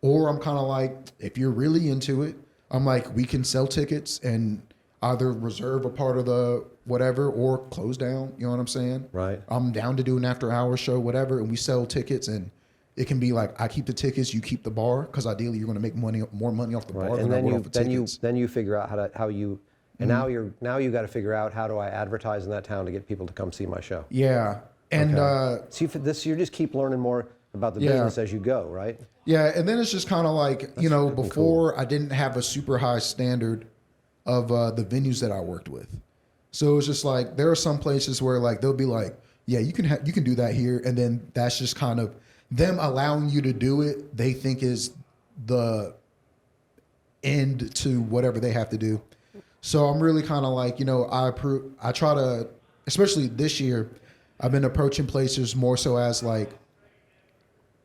Or I'm kind of like, if you're really into it, I'm like, we can sell tickets and either reserve a part of the whatever or close down, you know what I'm saying? Right. I'm down to do an after-hours show, whatever, and we sell tickets, and it can be like, I keep the tickets, you keep the bar, because ideally you're going to make more money off the bar than I would off the tickets. Then you figure out how you, and now you got to figure out, how do I advertise in that town to get people to come see my show? Yeah. And so you just keep learning more about the business as you go, right? Yeah, and then it's just kind of like, before I didn't have a super high standard of the venues that I worked with. So it's just like, there are some places where like they'll be like, yeah, you can do that here, and then that's just kind of them allowing you to do it. They think is the end to whatever they have to do. So I'm really kind of like, I try to, especially this year, I've been approaching places more so as like,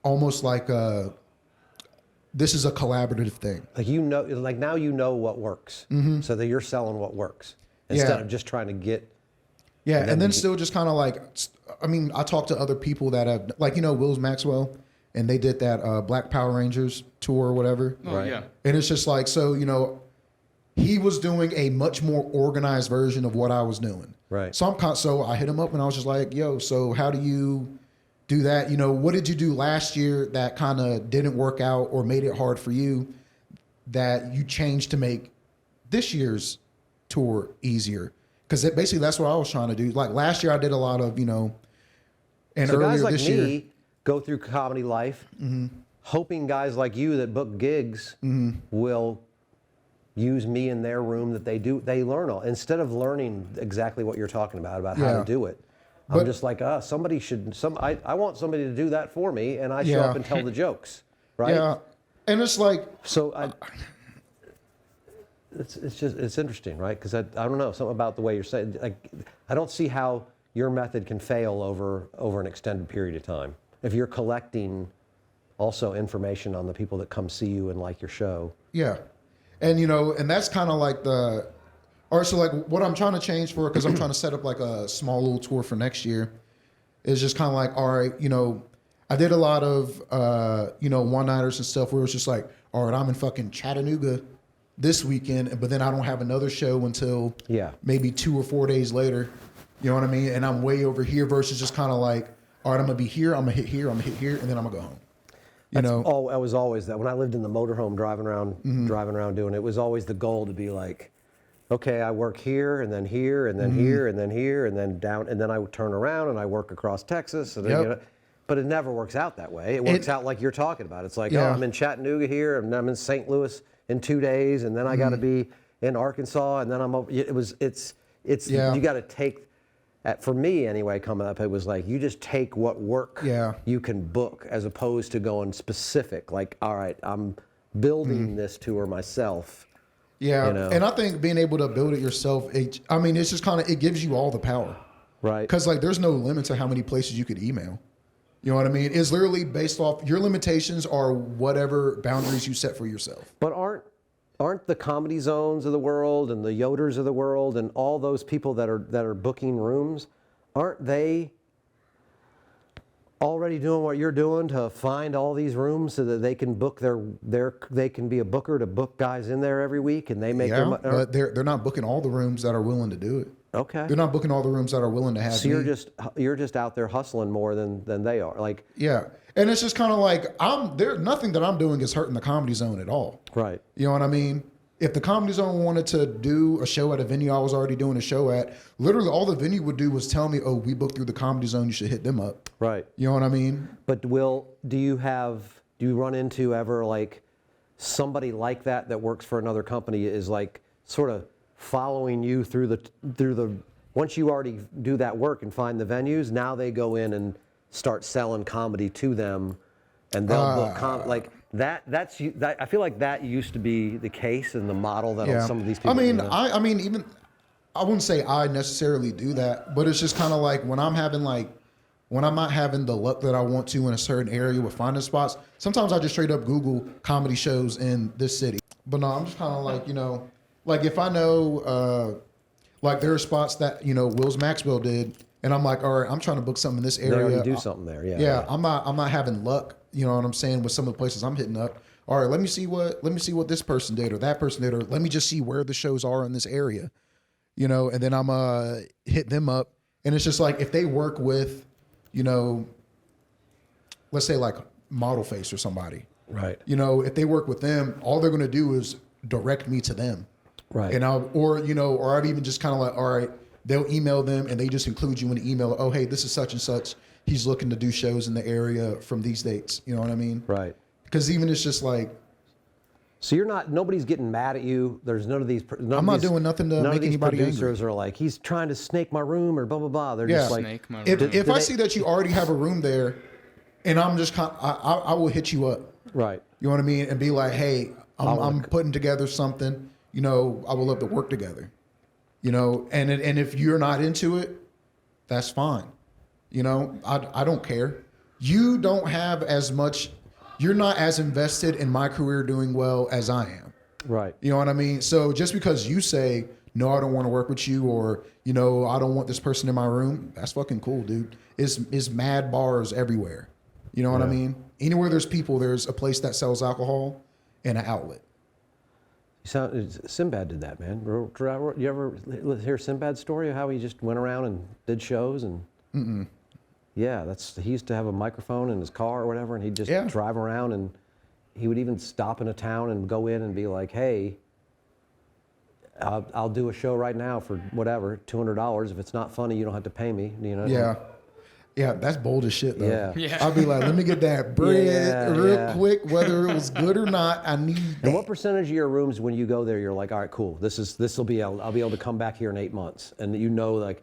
almost like this is a collaborative thing. Like now you know what works, so that you're selling what works instead of just trying to get. Yeah, and then still just kind of like, I talked to other people that have, like, Wills Maxwell, and they did that Black Power Rangers tour or whatever. Oh, right. Yeah. And it's just like, so, he was doing a much more organized version of what I was doing. Right. So I hit him up and I was just like, yo, so how do you do that? What did you do last year that kind of didn't work out or made it hard for you that you changed to make this year's tour easier? Because basically that's what I was trying to do. Like last year I did a lot of, and so earlier guys like this me year, go through comedy life, hoping guys like you that book gigs will use me in their room that they learn all. Instead of learning exactly what you're talking about how to do it. I'm just like, somebody should, I want somebody to do that for me, and I show up and tell the jokes, right? Yeah, and it's like, so it's interesting, right? Because I don't know, something about the way you're saying, like, I don't see how your method can fail over an extended period of time. If you're collecting also information on the people that come see you and like your show. Yeah, and and that's kind of like all right, so like what I'm trying to change for, because I'm trying to set up like a small little tour for next year, is just kind of like, all right, I did a lot of, one-nighters and stuff where it was just like, all right, I'm in fucking Chattanooga this weekend, but then I don't have another show until maybe 2 or 4 days later. You know what I mean? And I'm way over here versus just kind of like, all right, I'm going to be here, I'm going to hit here, I'm going to hit here, and then I'm going to go home. I was always that. When I lived in the motorhome driving around doing it, was always the goal to be like, okay, I work here and then here and then here and then here and then down, and then I turn around and I work across Texas. And then, but it never works out that way. It works out like you're talking about. It's like, I'm in Chattanooga here, and I'm in St. Louis in 2 days, and then I got to be in Arkansas, and then I'm over. It's it's you got to take. For me anyway, coming up, it was like you just take what work you can book as opposed to going specific. Like, all right, I'm building this tour myself. Yeah, and I think being able to build it yourself, it's just kind of, it gives you all the power. Right. Because like there's no limit to how many places you could email. You know what I mean? It's literally based off, your limitations are whatever boundaries you set for yourself. But aren't the Comedy Zones of the world and the Yoders of the world and all those people that are booking rooms, aren't they already doing what you're doing to find all these rooms so that they can book they can be a booker to book guys in there every week and they make their money? But they're not booking all the rooms that are willing to do it. Okay. They're not booking all the rooms that are willing to have. So you're just out there hustling more than they are. Like, yeah. And it's just kind of like nothing that I'm doing is hurting the Comedy Zone at all. Right. You know what I mean? If the Comedy Zone wanted to do a show at a venue I was already doing a show at, literally all the venue would do was tell me, "Oh, we booked through the Comedy Zone, you should hit them up." Right. You know what I mean? But do you run into ever like somebody like that works for another company is like sort of following you through the once you already do that work and find the venues, now they go in and start selling comedy to them, and they'll book like that. I feel like that used to be the case in the model that some of these people. I wouldn't say I necessarily do that, but it's just kind of like when I'm not having the luck that I want to in a certain area with finding spots. Sometimes I just straight up Google comedy shows in this city. But no, I'm just kind of like, like if I know, like there are spots that Wills Maxwell did. And I'm like, all right, I'm trying to book something in this area. They already do something there, yeah. Yeah, I'm not having luck. You know what I'm saying? With some of the places I'm hitting up. All right, let me see what this person did or that person did, or let me just see where the shows are in this area. And then I'm hit them up, and it's just like if they work with, let's say like Model Face or somebody, right? If they work with them, all they're gonna do is direct me to them, right? And or I've even just kind of like, all right. They'll email them and they just include you in the email. Oh, hey, this is such and such. He's looking to do shows in the area from these dates. You know what I mean? Right. Because even it's just like. So nobody's getting mad at you. There's none of these. I'm not doing nothing to make anybody angry. Producers are like, he's trying to snake my room or blah, blah, blah. They're just like. If I see that you already have a room there and I'm just I will hit you up. Right. You know what I mean? And be like, hey, I'm putting together something. I would love to work together. And if you're not into it, that's fine. I don't care. You don't have as much, you're not as invested in my career doing well as I am. Right. You know what I mean? So just because you say, no, I don't want to work with you, or, I don't want this person in my room, that's fucking cool, dude. It's mad bars everywhere. You know what I mean? Anywhere there's people, there's a place that sells alcohol and an outlet. Sinbad did that, man. You ever hear Sinbad's story of how he just went around and did shows and? Mm-mm. Yeah, he used to have a microphone in his car or whatever, and he'd just drive around, and he would even stop in a town and go in and be like, "Hey, I'll do a show right now for whatever, $200. If it's not funny, you don't have to pay me." Yeah. Yeah, that's bold as shit, though. Yeah. I'll be like, let me get that bread real quick, whether it was good or not. I need that. And what percentage of your rooms, when you go there, you're like, all right, cool. I'll be able to come back here in 8 months, and like,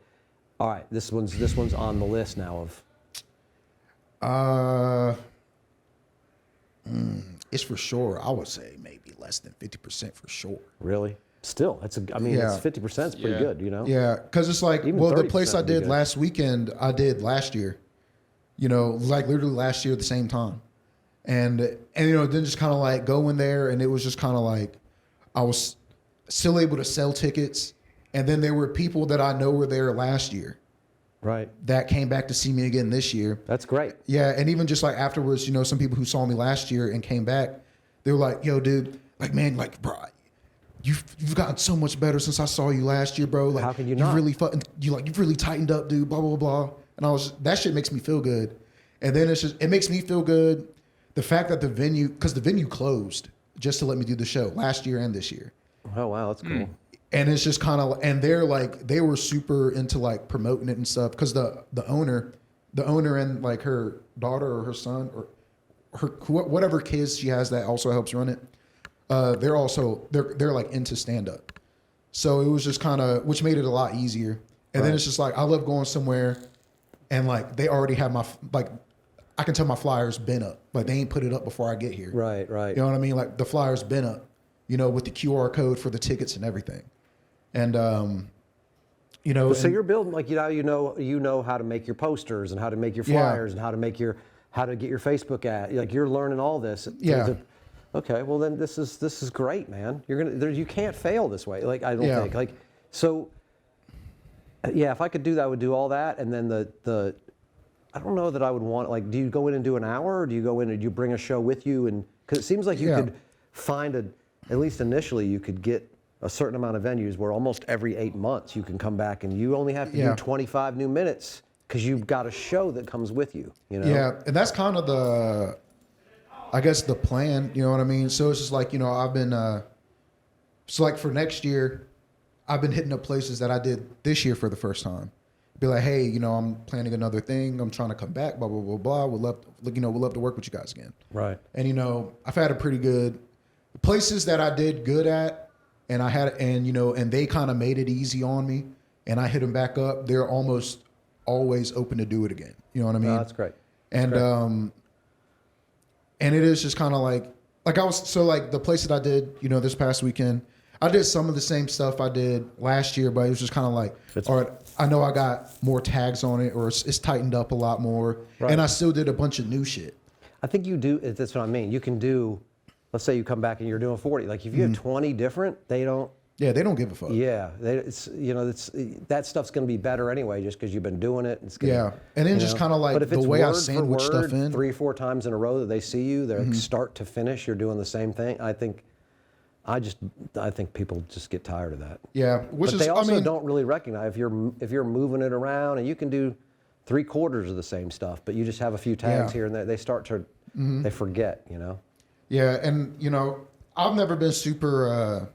all right, this one's on the list now of. It's for sure. I would say maybe less than 50% for sure. Really? Still, it's 50% is pretty good, Yeah, because it's like, the place I did last weekend, I did last year, like literally last year at the same time. And then just kind of like go in there, and it was just kind of like, I was still able to sell tickets. And then there were people that I know were there last year. Right. That came back to see me again this year. That's great. Yeah, and even just like afterwards, some people who saw me last year and came back, they were like, yo, dude, like, man, like, bro, You've gotten so much better since I saw you last year, bro. Like, how can you not? You've really tightened up, dude. Blah blah blah. And that shit makes me feel good. And then it makes me feel good. The fact that the venue closed just to let me do the show last year and this year. Oh wow, that's cool. And it's just kind of, and they were super into like promoting it and stuff, because the owner and like her daughter or her son or her whatever kids she has that also helps run it. They're like into stand up. So it was just kind of, which made it a lot easier. And then it's just like, I love going somewhere and like they already have my, like, I can tell my flyer's been up. Like they ain't put it up before I get here. Right. You know what I mean? Like the flyer's been up, you know, with the QR code for the tickets and everything. And, you know. So you're building, like, you know how to make your posters and how to make your flyers and how to get your Facebook ad. Like you're learning all this. Yeah. Okay, well then this is great, man. You can't fail this way. Like I don't think. Like so. Yeah, if I could do that, I would do all that, and then the. I don't know that I would want. Like, do you go in and do an hour, or do you go in and you bring a show with you? And because it seems like you could find at least initially, you could get a certain amount of venues where almost every 8 months you can come back and you only have to do 25 new minutes because you've got a show that comes with you. You know. Yeah, and that's kind of the. I guess the plan, you know what I mean? So it's just like, you know, I've been, so like for next year, I've been hitting up places that I did this year for the first time. Be like, hey, you know, I'm planning another thing. I'm trying to come back, blah, blah, blah, blah. Would love to work with you guys again. Right. And, you know, I've had a pretty good, places that I did good at and, you know, and they kind of made it easy on me and I hit them back up. They're almost always open to do it again. You know what I mean? No, that's great. And it is just kind of like the place that I did, you know, this past weekend, I did some of the same stuff I did last year, but it was just kind of like, all right, I know I got more tags on it or it's tightened up a lot more. Right. And I still did a bunch of new shit. I think you do, that's what I mean. You can do, let's say you come back and you're doing 40. Like if you have 20 different, they don't. Yeah, they don't give a fuck. Yeah, that stuff's going to be better anyway, just because you've been doing it. It's gonna, and then just kind of like the way I sandwich stuff in 3 or 4 times in a row that they see you, they're like start to finish, you're doing the same thing. I think people just get tired of that. Yeah, but they also don't really recognize if you're moving it around and you can do 3/4 of the same stuff, but you just have a few tags here and there. They start to they forget, you know. Yeah, and you know, I've never been super.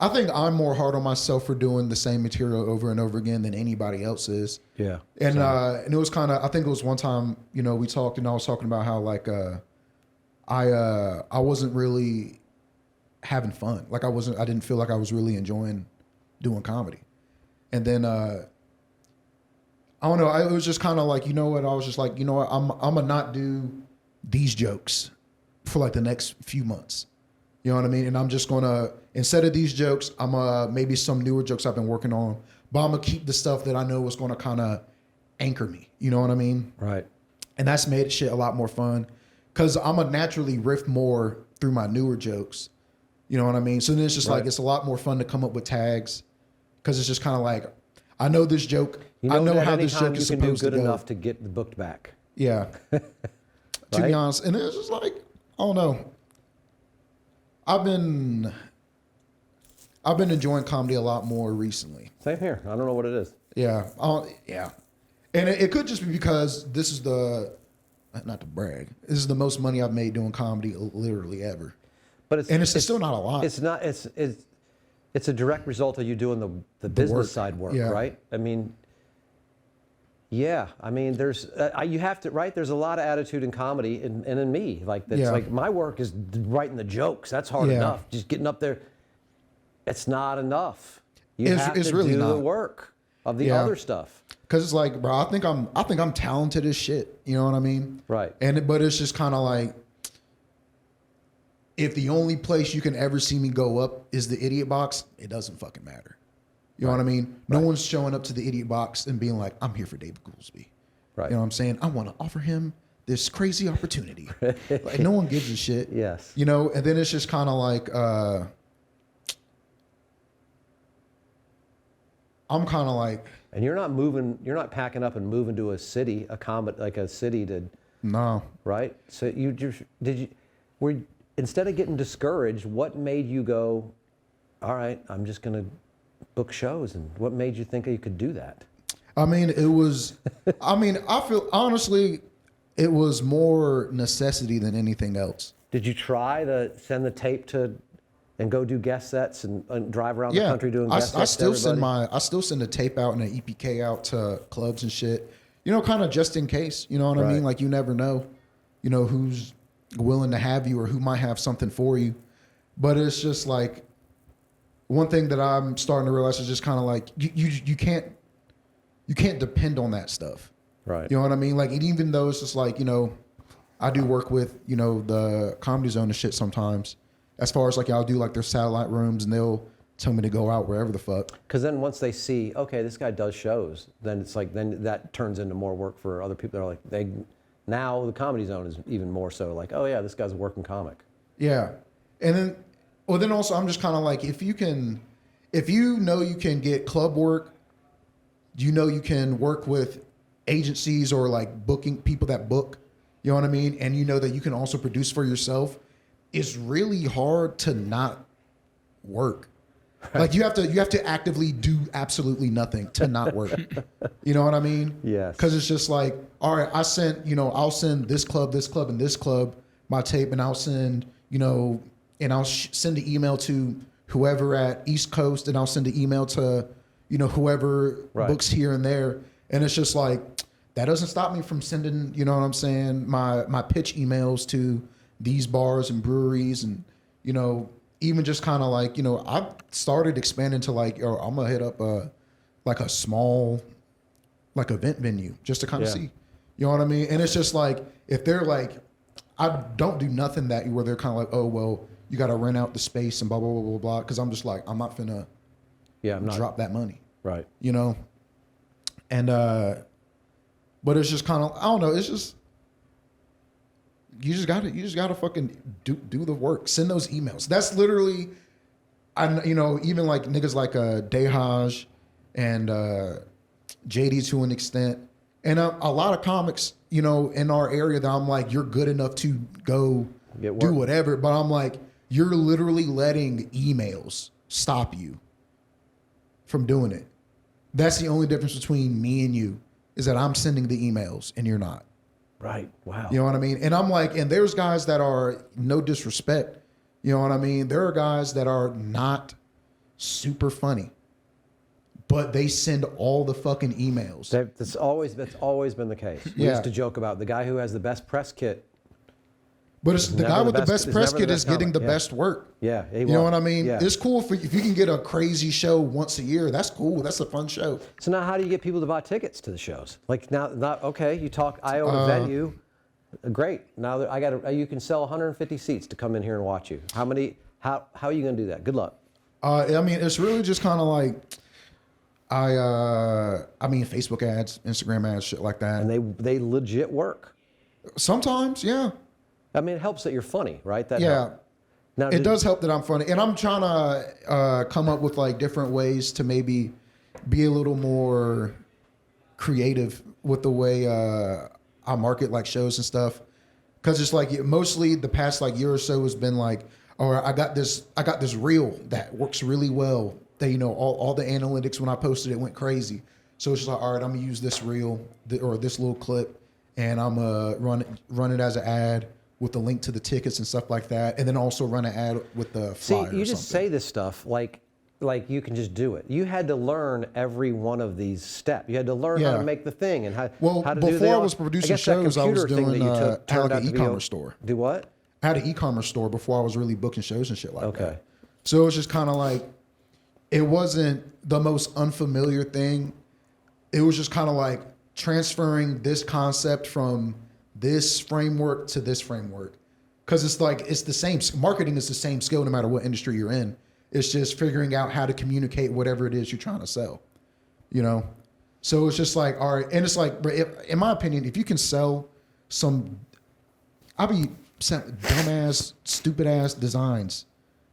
I think I'm more hard on myself for doing the same material over and over again than anybody else is. Yeah. And it was kind of, I think it was one time, you know, we talked and I was talking about how like I wasn't really having fun. Like I didn't feel like I was really enjoying doing comedy. And then I don't know, it was just kind of like, you know what, I was just like, you know what, I'm gonna not do these jokes for like the next few months. You know what I mean? And I'm just gonna, instead of these jokes, I'm maybe some newer jokes I've been working on, but I'm gonna keep the stuff that I know is gonna kind of anchor me. You know what I mean? Right. And that's made shit a lot more fun because I'm gonna naturally riff more through my newer jokes. You know what I mean? So then it's just like, it's a lot more fun to come up with tags because it's just kind of like, I know this joke. I know how this joke is supposed to go. You can do good enough to get the booked back. Yeah. To be honest. And it's just like, I don't know. I've been enjoying comedy a lot more recently. Same here. I don't know what it is. Yeah. Yeah. And it could just be because this is not to brag, this is the most money I've made doing comedy literally ever. But it's still not a lot. It's not. It's a direct result of you doing the business side work, right? I mean, yeah. I mean, there's you have to, right? There's a lot of attitude in comedy and in me. Like that's like my work is writing the jokes. That's hard enough. Just getting up there, it's not enough. You have to really do not. the work of the other stuff. Cause it's like, bro, I think I'm talented as shit. You know what I mean? Right. But it's just kind of like, if the only place you can ever see me go up is the idiot box, it doesn't fucking matter. You know what I mean? No one's showing up to the idiot box and being like, I'm here for David Goolsby. Right. You know what I'm saying? I want to offer him this crazy opportunity. Like no one gives a shit. Yes. You know, and then it's just kind of like, I'm kind of like. And you're not packing up and moving to a city, a city to. No. Right? So instead of getting discouraged, what made you go, all right, I'm just going to book shows? And what made you think you could do that? I mean, I feel, honestly, it was more necessity than anything else. Did you try to send the tape and go do guest sets and drive around the country doing guest sets? I still send a tape out and an EPK out to clubs and shit, you know, kind of just in case, you know what I mean? Like you never know, you know, who's willing to have you or who might have something for you. But it's just like, one thing that I'm starting to realize is just kind of like you can't depend on that stuff. Right. You know what I mean? Like even though it's just like, you know, I do work with, you know, the Comedy Zone and shit sometimes. As far as like I'll do like their satellite rooms and they'll tell me to go out wherever the fuck. Because then once they see, okay, this guy does shows, then it's like, then that turns into more work for other people that are like, now the Comedy Zone is even more so like, oh yeah, this guy's a working comic. Yeah. And then also I'm just kind of like, if you know you can get club work, you know you can work with agencies or like booking people that book, you know what I mean? And you know that you can also produce for yourself. It's really hard to not work. Right. Like you have to actively do absolutely nothing to not work. You know what I mean? Yes. Because it's just like, all right, I'll send this club, and this club my tape, and I'll send, you know, and I'll send an email to whoever at East Coast, and I'll send an email to, you know, whoever books here and there. And it's just like, that doesn't stop me from sending, you know what I'm saying, my pitch emails to these bars and breweries, and, you know, even just kind of like, you know, I've started expanding to like, I'm going to hit up like a small, like event venue just to kind of see, you know what I mean? And it's just like, if they're like, I don't do nothing that where they're kind of like, oh, well, you got to rent out the space and blah, blah, blah, blah, blah. Cause I'm just like, I'm not finna drop that money. Right. You know? And, but it's just kind of, I don't know. It's just, you just gotta fucking do the work. Send those emails. That's literally, you know, even like niggas like Dehaj and JD to an extent, and a lot of comics, you know, in our area that I'm like, you're good enough to go do whatever. But I'm like, you're literally letting emails stop you from doing it. That's the only difference between me and you, is that I'm sending the emails and you're not. Right. Wow. You know what I mean? And I'm like, and there's guys that are, no disrespect, you know what I mean? There are guys that are not super funny, but they send all the fucking emails. That's always been the case. We used to joke about the guy who has the best press kit. But it's the guy with the best press kit is getting the best work. Yeah. You know what I mean? Yeah. It's cool if you can get a crazy show once a year. That's cool. That's a fun show. So now how do you get people to buy tickets to the shows? Like now, okay, you talk, I own a venue. Great. Now you can sell 150 seats to come in here and watch you. How are you going to do that? Good luck. I mean, it's really just kind of like, I mean, Facebook ads, Instagram ads, shit like that. And they legit work. Sometimes, yeah. I mean, it helps that you're funny, right? Now, it does help that I'm funny. And I'm trying to come up with like different ways to maybe be a little more creative with the way I market like shows and stuff. Cause it's like mostly the past like year or so has been like, all right, I got this reel that works really well. That, you know, all the analytics when I posted it went crazy. So it's just like, all right, I'm gonna use this reel or this little clip, and I'm gonna run it as an ad with the link to the tickets and stuff like that, and then also run an ad with the flyer. See, you just say this stuff like you can just do it. You had to learn every one of these steps. You had to learn how to make the thing and how to do the. Before I was producing shows, I was doing I had an e-commerce store. Do what? I had an e-commerce store before I was really booking shows and shit like that. Okay. So it was just kind of like, it wasn't the most unfamiliar thing. It was just kind of like transferring this concept from this framework to this framework. Because it's like, it's the same, marketing is the same skill no matter what industry you're in. It's just figuring out how to communicate whatever it is you're trying to sell, you know? So it's just like, all right. And it's like, in my opinion, if you can sell I'll be dumbass, stupid ass designs.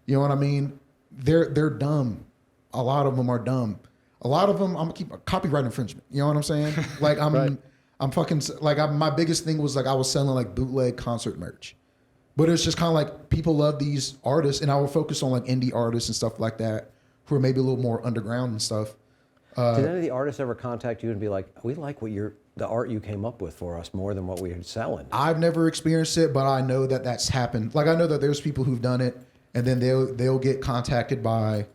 You know what I mean? They're dumb. A lot of them are dumb. A lot of them, I'm gonna keep a copyright infringement. You know what I'm saying? Like I'm fucking like my biggest thing was like I was selling like bootleg concert merch, but it's just kind of like people love these artists, and I would focus on like indie artists and stuff like that who are maybe a little more underground and stuff. Did any of the artists ever contact you and be like, "We like the art you came up with for us more than what we were selling"? I've never experienced it, but I know that that's happened. Like I know that there's people who've done it, and then they'll get contacted by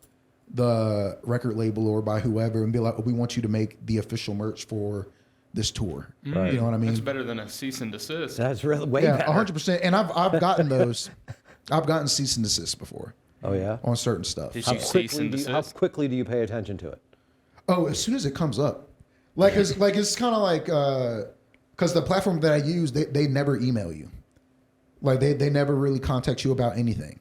the record label or by whoever and be like, oh, we want you to make the official merch for this tour. Right. You know what I mean? That's better than a cease and desist. That's really way better. 100%. And I've gotten those. I've gotten cease and desist before. Oh yeah. On certain stuff. Did you cease and How desist? quickly do you pay attention to it? Oh, as soon as it comes up, it's kind of like because the platform that I use, they never email you, like they never really contact you about anything.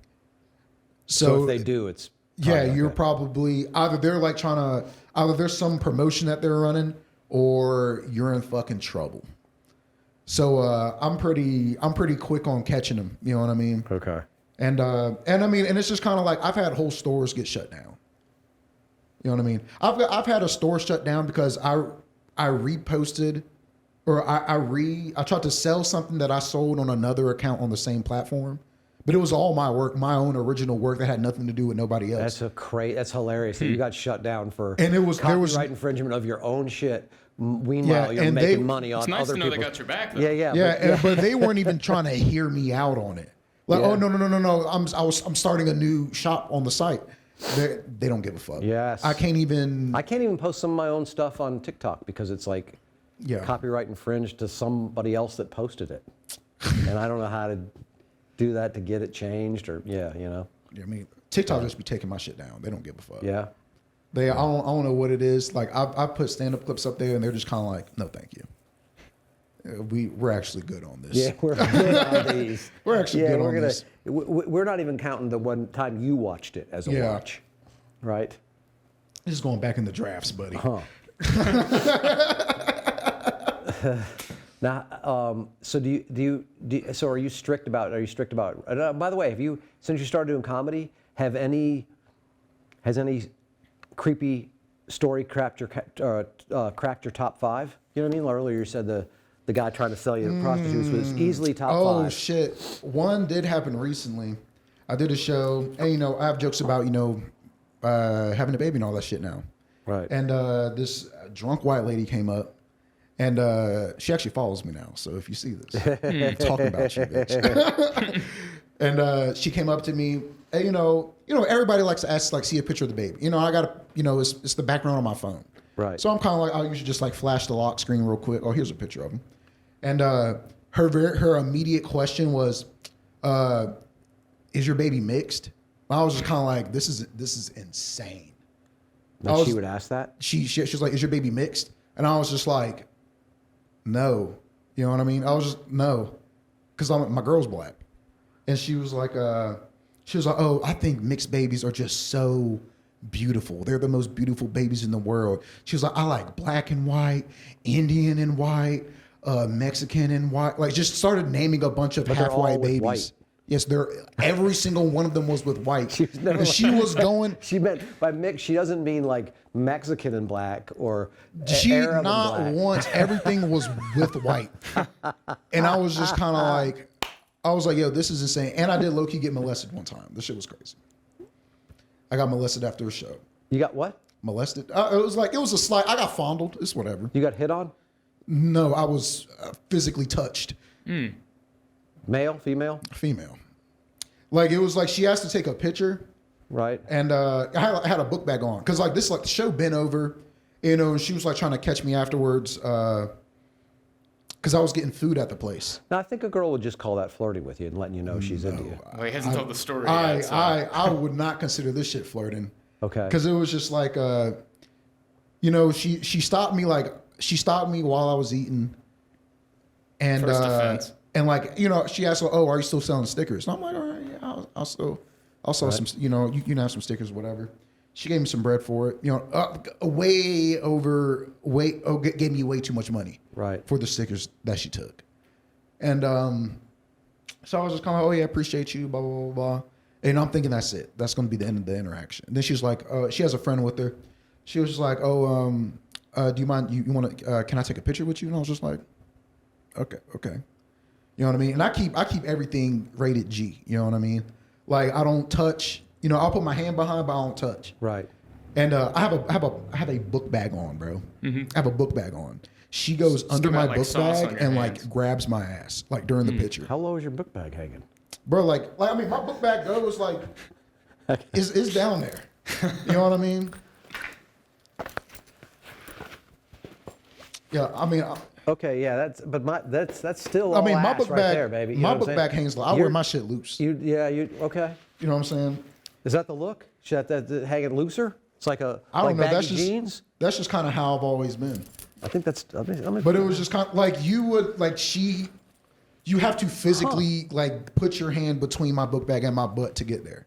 So if they do, it's you're probably either they're like either there's some promotion that they're running or you're in fucking trouble. So I'm pretty quick on catching them. You know what I mean? Okay. And I mean, and it's just kind of like I've had whole stores get shut down. You know what I mean? I've had a store shut down because I reposted or I tried to sell something that I sold on another account on the same platform, but it was all my work, my own original work that had nothing to do with nobody else. That's hilarious that you got shut down for And there was copyright infringement of your own shit. Meanwhile, you're making money on It's nice other to know people's. they got your back, though. Yeah. But they weren't even trying to hear me out on it. Like, oh no, I'm starting a new shop on the site. They don't give a fuck. Yes. I can't even post some of my own stuff on TikTok because it's like copyright infringed to somebody else that posted it, and I don't know how to do that to get it changed or you know. I mean, TikTok just be taking my shit down. They don't give a fuck. Yeah. I don't know what it is. Like I put stand-up clips up there and they're just kind of like, no, thank you. We're actually good on this. Yeah, we're good on these. We're actually good on this. We're not even counting the one time you watched it as a watch, right? This is going back in the drafts, buddy. Huh. Now, so so are you strict about? By the way, since you started doing comedy, has any creepy story cracked your top 5? You know what I mean? Earlier you said the guy trying to sell you prostitutes was easily top 5. Oh shit! One did happen recently. I did a show, and I have jokes about having a baby and all that shit now. Right. And this drunk white lady came up, and she actually follows me now. So if you see this, I'm talking about you, bitch. And she came up to me, and everybody likes to ask, like, see a picture of the baby. I got it's the background on my phone. Right. So I'm kind of like, I usually just like flash the lock screen real quick. Oh, here's a picture of him. And her immediate question was, "Is your baby mixed?" I was just kind of like, "This is insane." She would ask that? She was like, "Is your baby mixed?" And I was just like, "No." You know what I mean? I was just no, because my girl's black, and she was like, "Oh, I think mixed babies are just so beautiful. They're the most beautiful babies in the world." She was like, "I like black and white, Indian and white, Mexican and white." Like, just started naming a bunch of half-white babies. White. Yes, every single one of them was with white. She was going. She meant by mix. She doesn't mean like Mexican and black or Arab not and black. Once. Everything was with white, and I was just kind of like, I was like, "Yo, this is insane." And I did low key get molested one time. This shit was crazy. I got molested after a show. You got what? Molested. It was a slight. I got fondled. It's whatever. You got hit on? No, I was physically touched. Male, female? Female. Like, it was like she asked to take a picture. Right. And I had a book bag on. Because, like, the show bent over, and she was, like, trying to catch me afterwards because I was getting food at the place. Now, I think a girl would just call that flirting with you and letting you know she's into you. Well, he hasn't told the story yet. So. I would not consider this shit flirting. Okay. Because it was just like, she stopped me, while I was eating. And, First offense. And like, she asked, "Oh, are you still selling stickers?" And I'm like, "All right, yeah, I'll sell right. Some, you can have some stickers, whatever." She gave me some bread for it, gave me way too much money, right, for the stickers that she took. And so I was just kind of like, "Oh yeah, appreciate you, blah blah blah blah." And I'm thinking that's it. That's going to be the end of the interaction. And then she's like, she has a friend with her. She was just like, "Oh, do you mind? You want to? Can I take a picture with you?" And I was just like, "Okay." You know what I mean? And I keep everything rated G. You know what I mean? Like, I don't touch. I'll put my hand behind, but I don't touch. Right. And I have a book bag on, bro. Mm-hmm. I have a book bag on. She goes under my book bag and like grabs my ass like during the picture. How low is your book bag hanging? Bro, like I mean, my book bag goes like is down there. You know what I mean? Yeah, I mean. Okay, yeah, that's still. I mean, my book book bag, there, baby. my book bag hangs low. I wear my shit loose. Okay. You know what I'm saying? Is that the look? Should that hanging looser? It's like a I don't know. baggy That's just jeans. That's just kind of how I've always been. I think that's. But it was just kind of like you would like you have to physically like put your hand between my book bag and my butt to get there.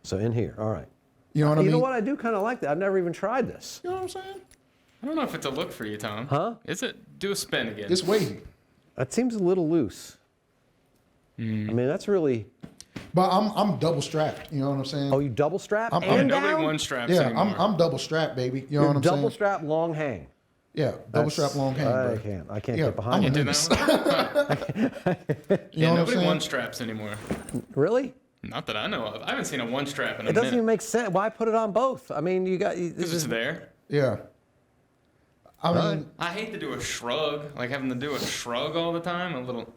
So in here, all right. You know what I mean? You know what? I do kind of like that. I've never even tried this. You know what I'm saying? I don't know if it's a look for you, Tom. Huh? Is it? Do a spin again. It's wavy. That seems a little loose. I mean, that's really. But I'm double strapped. You know what I'm saying? Oh, you double strap I'm- and Nobody down? one straps yeah, anymore. I'm double strapped, baby. You know You're what I'm double saying? strap, long hang. Yeah, double strap, long hand, bro. I can't Yeah, get behind I'm it. a Do nigga. that? You know what I'm nobody saying? one straps anymore. Really? Not that I know of. I haven't seen a one strap in a It doesn't minute. even make sense. Why put it on both? I mean, you got. Because it's there. Yeah. I mean, I hate to do a shrug, like having to do a shrug all the time. A little,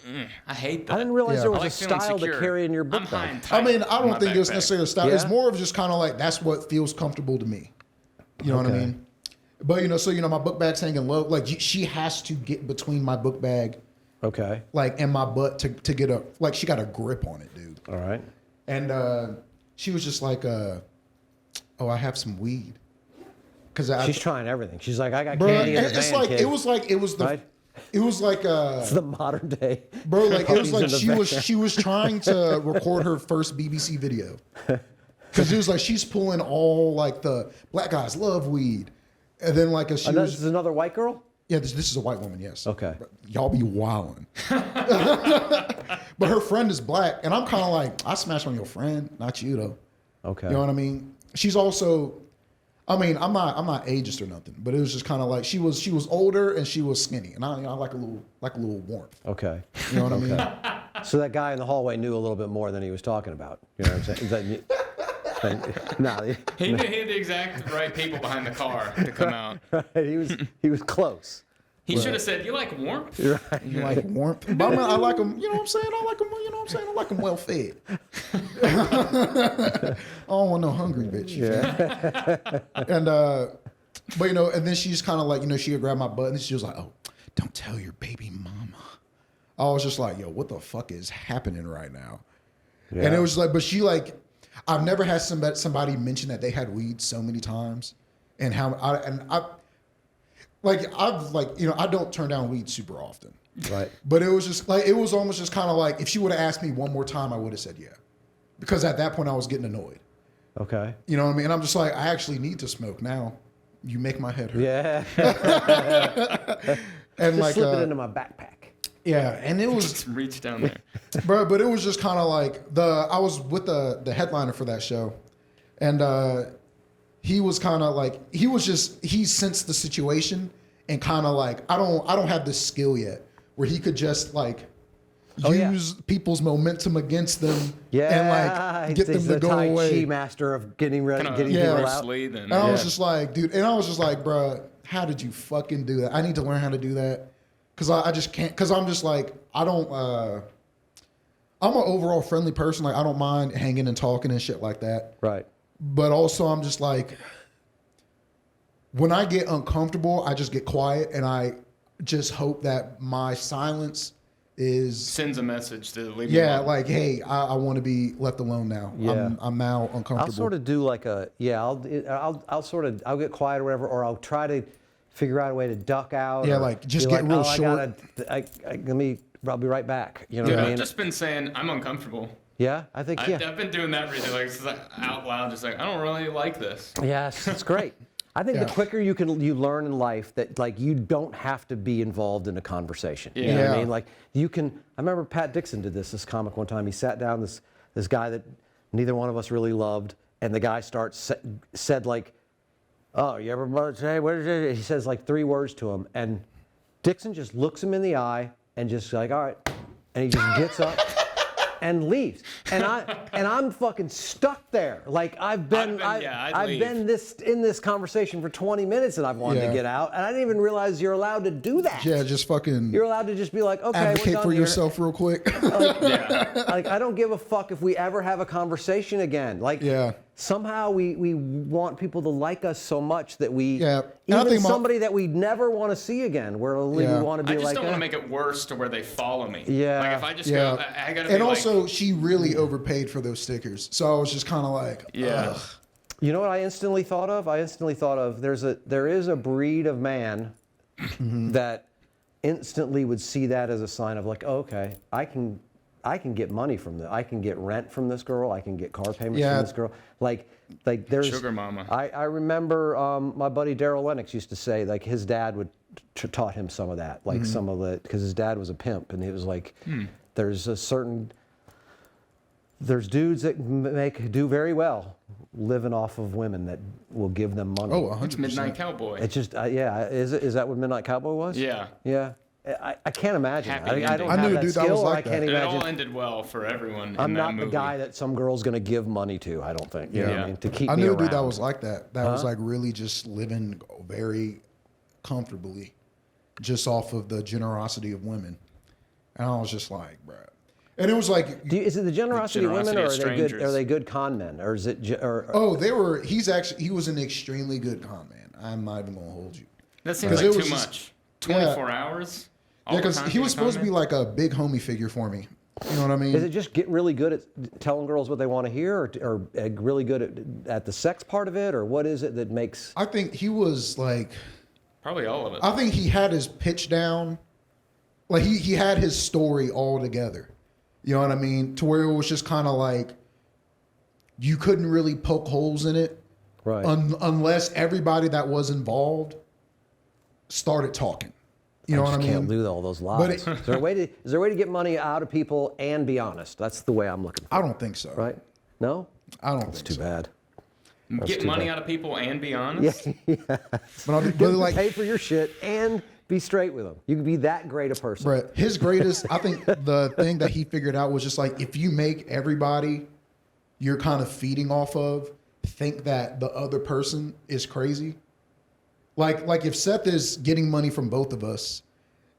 I hate that. I didn't realize Yeah. there I was like a feeling style secure. to carry in your book I'm high bag. and tight I mean, I in don't my think it's backpack. necessarily a style. It's Yeah? more of just kind of like that's what feels comfortable to me. You know what I Okay. mean? But my book bag's hanging low. Like she has to get between my book bag, Okay. like and my butt to get a like she got a grip on it, dude. All right. And she was just like, "Oh, I have some weed." Because She's trying everything. She's like, I got bro, candy in the it's van, like kid. it was like Right? the It's the modern day. bro, like it was Puppies like in the van. she was trying to record her first BBC video. Because it was like she's pulling all like the black guys love weed, and then like as she This was is another white girl? yeah, this is a white woman, yes. Okay. Y'all be wildin'. But her friend is black, and I'm kind of like I smashed on your friend, not you though. Okay. You know what I mean? She's also, I mean, I'm not ageist or nothing, but it was just kind of like she was older and she was skinny, and I like a little warmth. Okay. You know what I mean? So that guy in the hallway knew a little bit more than he was talking about. You know what I'm saying? Is that, no, He knew he had the exact right people behind the car to come out. right, he was close. He should have said, "You like warmth?" You like warmth, but I mean, I like them. You know what I'm saying? I like them. You know what I'm saying? I like them well fed. I don't want no hungry bitch. Yeah. And but and then she's kind of like, she would grab my butt and she was like, "Oh, don't tell your baby mama." I was just like, "Yo, what the fuck is happening right now?" Yeah. And it was like, but she like, I've never had somebody mention that they had weed so many times, and I don't turn down weed super often. Right. But it was just like, it was almost just kind of like, if she would have asked me one more time, I would have said yeah. Because at that point I was getting annoyed. Okay. You know what I mean? And I'm just like, I actually need to smoke now. You make my head hurt. Yeah. And Just like, slip it into my backpack. yeah. And it was, Just reach down there. bro, but it was just kind of like I was with the headliner for that show. And, he was kind of like, he sensed the situation and kind of like, I don't have this skill yet where he could just like use people's momentum against them and like get them he's to the go Tai away. Chi master of getting ready, Kinda getting Yeah. people Bruce out. Lee then. And I was just like, dude, and I was just like, bro, how did you fucking do that? I need to learn how to do that. Cause I just can't, cause I'm just like, I'm an overall friendly person. Like I don't mind hanging and talking and shit like that. Right. But also I'm just like, when I get uncomfortable, I just get quiet and I just hope that my silence is Sends a message to leave me alone. like, hey, I want to be left alone now. Yeah. I'm now uncomfortable. I'll sort of do like I'll get quiet or whatever, or I'll try to figure out a way to duck out. Yeah, or like, just be get real short. I'll be right back. You know Dude, what I I've mean? just been saying I'm uncomfortable. Yeah, I think I've been doing that recently, like just like out loud, just like I don't really like this. Yes, it's great. I think the Yeah. quicker you learn in life that like you don't have to be involved in a conversation. You know what I Yeah. mean? Like you can. I remember Pat Dixon did this comic one time. He sat down this guy that neither one of us really loved, and the guy said like, "Oh, you ever say what is it?" He says like 3 words to him, and Dixon just looks him in the eye and just like, "All right," and he just gets up. And leaves, and I'm fucking stuck there. Like I've been in this conversation for 20 minutes, and I've wanted to Yeah. get out, and I didn't even realize you're allowed to do that. Yeah, just fucking You're allowed to just be like, okay, we're advocate done for here. yourself real quick. Yeah. Like I don't give a fuck if we ever have a conversation again. Like Yeah. somehow we want people to like us so much that we, Yeah. even somebody that we never want to see again, where we want to be I just like, don't want to make it worse to where they follow me. Yeah. Like if I just go, I gotta be And also, like, she really overpaid for those stickers. So I was just kind of like, yeah. ugh. You know what I instantly thought of? There is a breed of man that instantly would see that as a sign of like, oh, okay, I can get money from this. I can get rent from this girl. I can get car payments from this girl. Like there's Sugar mama. I remember my buddy Daryl Lennox used to say like his dad would taught him some of that, like some of the, because his dad was a pimp, and he was like, there's dudes that do very well living off of women that will give them money. Oh, 100%. It's Midnight Cowboy. It's just, is that what Midnight Cowboy was? Yeah. Yeah. I can't imagine. Happy I don't ending. have I knew a that dude that skill, was or like I can't that. It imagine. all ended well for everyone. I'm in not that movie. the guy that some girl's going to give money to, I don't think. You know what I mean? To keep I me knew a around. dude that was like that. That was like really just living very comfortably, just off of the generosity of women. And I was just like, bruh. And it was like, Is it the generosity of women, or generosity of are they good con men, or is it? he was an extremely good con man. I'm not even gonna hold you. That seems like too much. 24 hours? Yeah, because he was supposed to be like a big homie figure for me. You know what I mean? Is it just get really good at telling girls what they want to hear, or really good at the sex part of it, or what is it that makes? I think he was like, Probably all of it. I think he had his pitch down. Like he had his story all together. You know what I mean? To where it was just kind of like, you couldn't really poke holes in it. Right. Unless everybody that was involved started talking. You know what I mean? Can't do all those lies. Is there a way to get money out of people and be honest? That's the way I'm looking for I it, don't think so. right? No? I don't That's think too so. bad. Get money out of people and be honest? But like, Pay for your shit and be straight with them. You can be that great a person. Brett, his greatest, I think the thing that he figured out was just like, if you make everybody you're kind of feeding off of think that the other person is crazy. Like if Seth is getting money from both of us,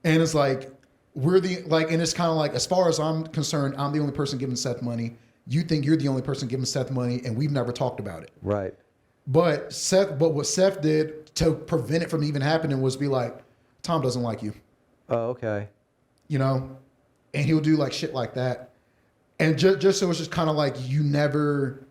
and it's like and it's kind of like, as far as I'm concerned, I'm the only person giving Seth money. You think you're the only person giving Seth money, and we've never talked about it. Right. But what Seth did to prevent it from even happening was be like, Tom doesn't like you. Oh, okay. You know, and he'll do like shit like that, and just so it's just kind of like, you never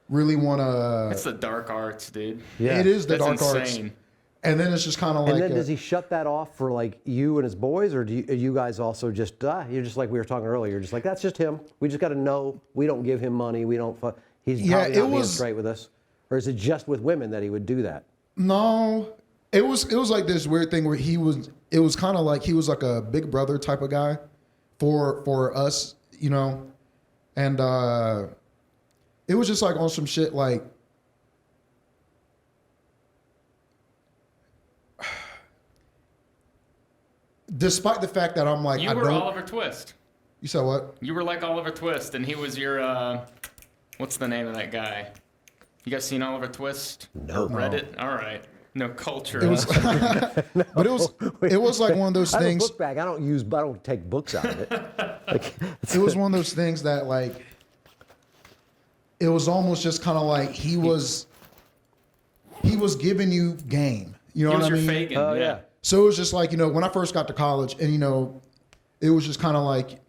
really want to. It's the dark arts, dude. Yeah. It is the That's dark insane. arts. And then it's just kind of like. And then does he shut that off for like you and his boys, or are you guys also just you're just like we were talking earlier? You're just like, that's just him. We just got to know we don't give him money. We don't. He's probably not being straight with us. Or is it just with women that he would do that? No, it was like this weird thing where it was kind of like he was like a big brother type of guy for us, you know, and it was just like on some shit like. Despite the fact that I'm like, You were Oliver Twist. You said what? You were like Oliver Twist, and he was your, what's the name of that guy? You guys seen Oliver Twist? No. Or Reddit? All right. No culture. It was, but it was like one of those I have a things. book bag. I don't take books out of it. It was one of those things that like, it was almost just kind of like he was giving you game. You know He what was I your mean? Fagin, Oh, yeah. yeah. So it was just like, you know, when I first got to college, and you know, it was just kind of like,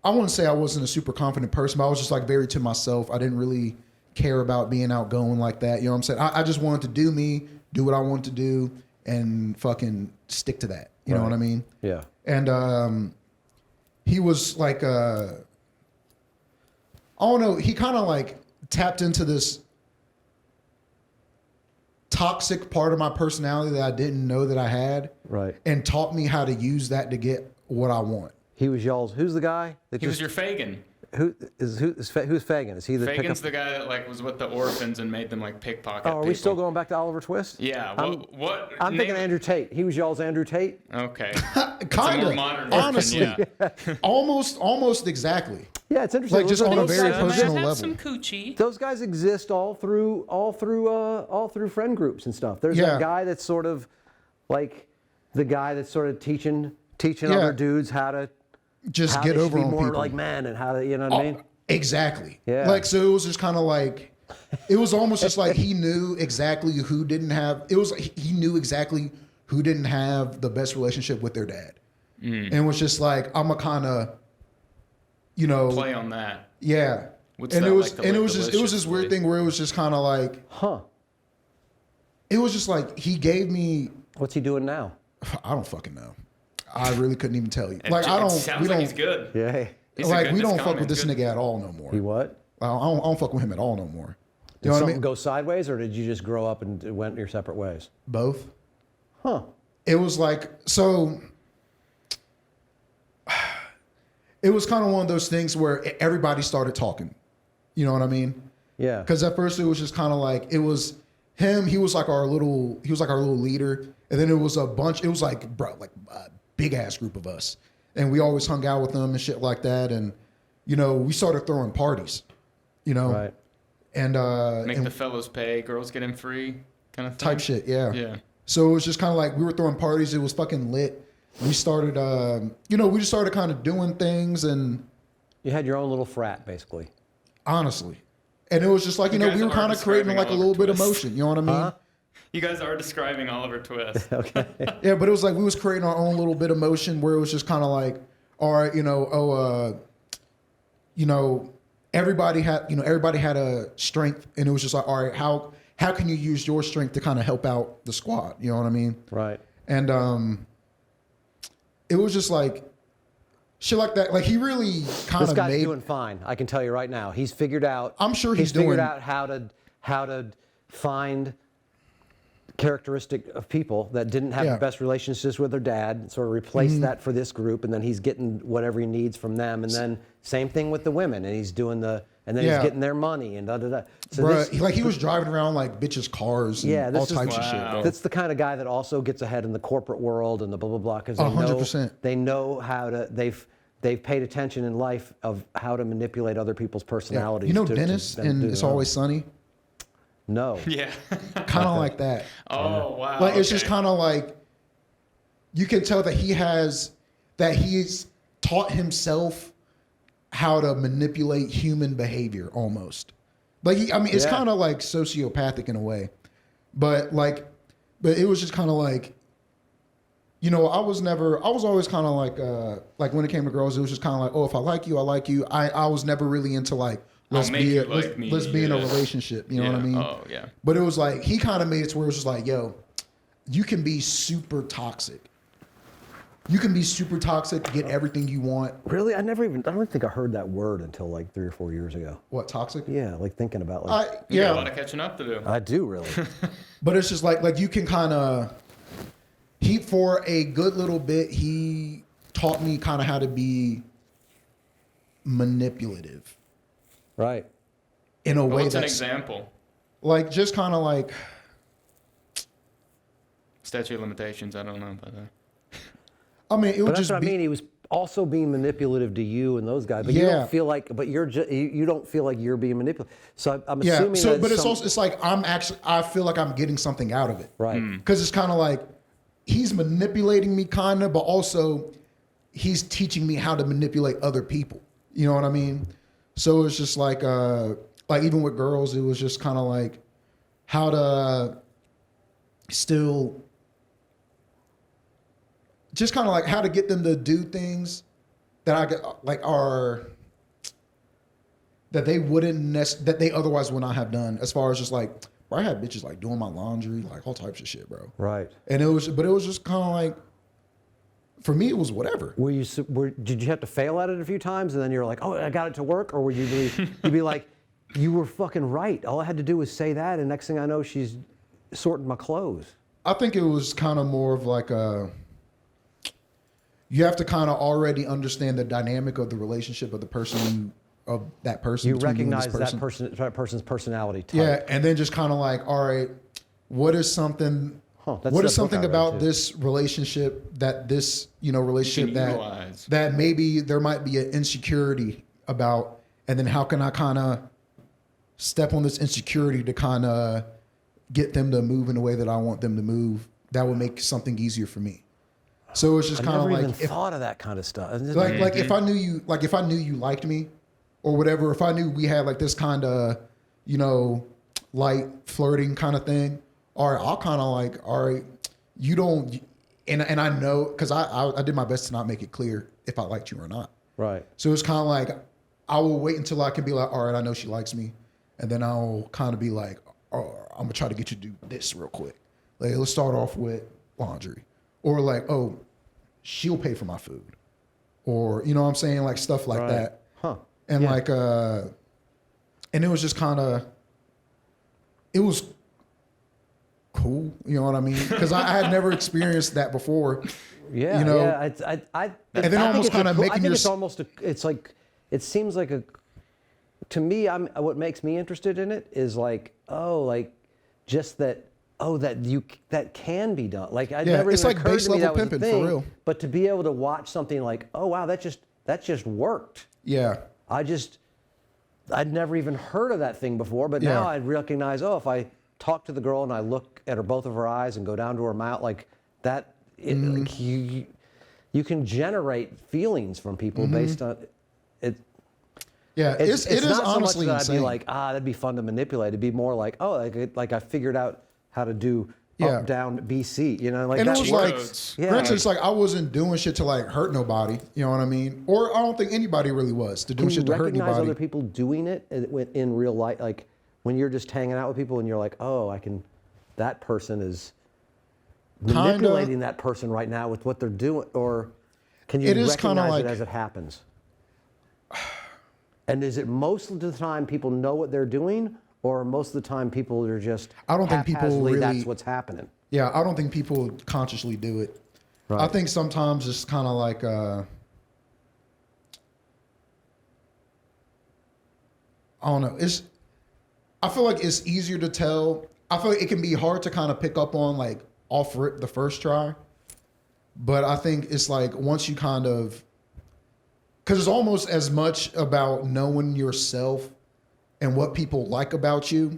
I wouldn't say I wasn't a super confident person, but I was just like very to myself. I didn't really care about being outgoing like that. You know what I'm saying? I just wanted to do me, do what I wanted to do, and fucking stick to that. You know what I mean? Yeah. And he was like, I don't know, he kind of like tapped into this toxic part of my personality that I didn't know that I had. Right. And taught me how to use that to get what I want. He was y'all's. Who's the guy? He was your Fagin. Who's Fagin? Is he the Fagin's the guy that like was with the orphans and made them like pickpocket. Oh, are we still going back to Oliver Twist? Yeah. What? I'm thinking Andrew Tate. He was y'all's Andrew Tate. Okay. Kind more of, modern version, honestly, yeah. almost exactly. Yeah, it's interesting. Like just on a very guys, personal have level. some coochie. Those guys exist all through friend groups and stuff. There's Yeah. that guy that's sort of like the guy that's sort of teaching other dudes how to Just how get they over should be on more people. like men and how to, you know what I mean? Exactly. Yeah. Like, so it was just kind of like, it was almost just like he knew exactly who didn't have, he knew exactly who didn't have the best relationship with their dad. And it was just like, I'm a kind of, play on that. Yeah. What's and that it was, like to and it lick was just, it was this weird thing where it was just kind of like, it was just like, he gave me. What's he doing now? I don't fucking know. I really couldn't even tell you. Like, sounds like he's good. Yeah. Like, we don't fuck with this nigga at all no more. He what? I don't fuck with him at all no more. Did something go sideways, or did you just grow up and went your separate ways? Both. Huh. It was like, so it was kind of one of those things where everybody started talking. You know what I mean? Yeah. Because at first it was just kind of like, it was him. He was like our little leader. And then it was a big ass group of us. And we always hung out with them and shit like that. And, we started throwing parties, Right. And make the fellows pay, girls get in free kind of thing. Type shit, yeah. Yeah. So it was just kind of like we were throwing parties. It was fucking lit. We started, we just started kind of doing things, and you had your own little frat, basically. Honestly, and it was just like we were kind of creating like a little bit of motion. You know what I mean? Huh? You guys are describing Oliver Twist. Okay. Yeah, but it was like we was creating our own little bit of motion where it was just kind of like, all right, everybody had a strength, and it was just like, all right, how can you use your strength to kind of help out the squad? You know what I mean? Right. And it was just like shit like that. Like, he really kind of This guy's doing fine. I can tell you right now. He's figured out. I'm sure he's figured out how to find characteristic of people that didn't have the best relationships with their dad, sort of replace that for this group, and then he's getting whatever he needs from them, and then same thing with the women, and he's doing and then he's getting their money and da da da. So he was driving around like bitches' cars and all types of shit. Bro. That's the kind of guy that also gets ahead in the corporate world and the blah blah blah, because 100%. They know how to. They've paid attention in life of how to manipulate other people's personalities. Yeah. Dennis in It's Always Sunny? No. Yeah. Kind of like that. Oh, wow. Like, it's just kind of like, you can tell that he's taught himself how to manipulate human behavior almost. Like, it's kind of like sociopathic in a way. But it was just kind of like, I was always kind of like when it came to girls, it was just kind of like, oh, if I like you, I like you. I was never really into like, let's be in a relationship. You know what I mean? Oh, yeah. But it was like, he kind of made it to where it was just like, yo, you can be super toxic. You can be super toxic, get everything you want. Really? I don't think I heard that word until like 3 or 4 years ago. What, toxic? Yeah, like thinking about You got a lot of catching up to do. I do, really. But it's just like you can kind of, for a good little bit, he taught me kind of how to be manipulative. Right. In a way what's an example? Like, just kind of like... Statute of limitations, I don't know about that. I mean, it would that's just what I mean. He was also being manipulative to you and those guys, but you don't feel like, you don't feel like you're being manipulative. So I'm assuming that. But it's like I feel like I'm getting something out of it, right? Because it's kind of like he's manipulating me, kind of, but also he's teaching me how to manipulate other people. You know what I mean? So it's just like even with girls, it was just kind of like how to still. Just kind of like how to get them to do things that that they otherwise would not have done. As far as just like, bro, I had bitches like doing my laundry, like all types of shit, bro. Right. And it was just kind of like, for me, it was whatever. Did you have to fail at it a few times and then you're like, oh, I got it to work, or would you be like, you were fucking right. All I had to do was say that, and next thing I know, she's sorting my clothes. I think it was kind of more of like you have to kind of already understand the dynamic of the relationship of that person. You recognize that person's personality type. Yeah, and then just kind of like, all right, what is something about this relationship that that maybe there might be an insecurity about, and then how can I kind of step on this insecurity to kind of get them to move in the way that I want them to move, that would make something easier for me. So it's just kind of like, thought of that kind of stuff. Like if I knew you liked me, or whatever, if I knew we had like this kind of, you know, light flirting kind of thing, all right, I'll kind of like, all right, you don't, and I know, because I did my best to not make it clear if I liked you or not. Right. So it's kind of like, I will wait until I can be like, all right, I know she likes me. And then I'll kind of be like, oh, I'm going to try to get you to do this real quick. Like, let's start off with laundry. Or like, oh, she'll pay for my food. Or, you know what I'm saying? Like stuff like that. Huh. And like, and it was just kind of, it was cool. You know what I mean? Because I had never experienced that before. Yeah. You know? Yeah. And then almost kind of making I think it's almost, it's like, it seems like to me, what makes me interested in it is like, oh, like just that, oh, that can be done. Like I never it's even like occurred base to me level that was a pimping thing, for real. But to be able to watch something like, oh wow, that just worked. Yeah. I'd never even heard of that thing before, but now I recognize, oh, if I talk to the girl and I look at her, both of her eyes and go down to her mouth, like that, like you can generate feelings from people based on it. Yeah, it is not honestly so much that insane. I'd be like, that'd be fun to manipulate. It'd be more like, oh, like I figured out how to do up, down, BC, you know, like and that it was works. like, for instance, like I wasn't doing shit to like hurt nobody, you know what I mean? Or I don't think anybody really was to do shit to hurt anybody. Can you recognize other people doing it in real life? Like when you're just hanging out with people and you're like, oh, that person is manipulating that person right now with what they're doing, or can you recognize it as it happens? And is it most of the time people know what they're doing, or most of the time people are just I don't think people really, that's what's happening? Yeah, I don't think people consciously do it. Right. I think sometimes it's kind of like I don't know. I feel like it's easier to tell. I feel like it can be hard to kind of pick up on like off rip the first try. But I think it's like once you kind of, because it's almost as much about knowing yourself and what people like about you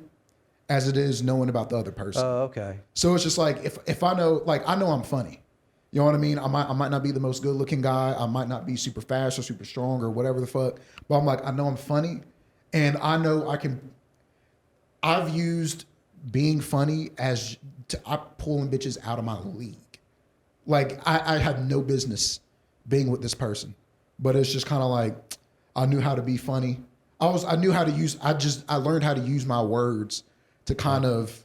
as it is knowing about the other person. Oh, okay. So it's just like if I know, like I know I'm funny. You know what I mean? I might not be the most good looking guy. I might not be super fast or super strong or whatever the fuck. But I'm like, I know I'm funny, and I know I can. I've used being funny as I'm pulling bitches out of my league. Like I had no business being with this person, but it's just kind of like I knew how to be funny. I knew how to use. I learned how to use my words to kind of,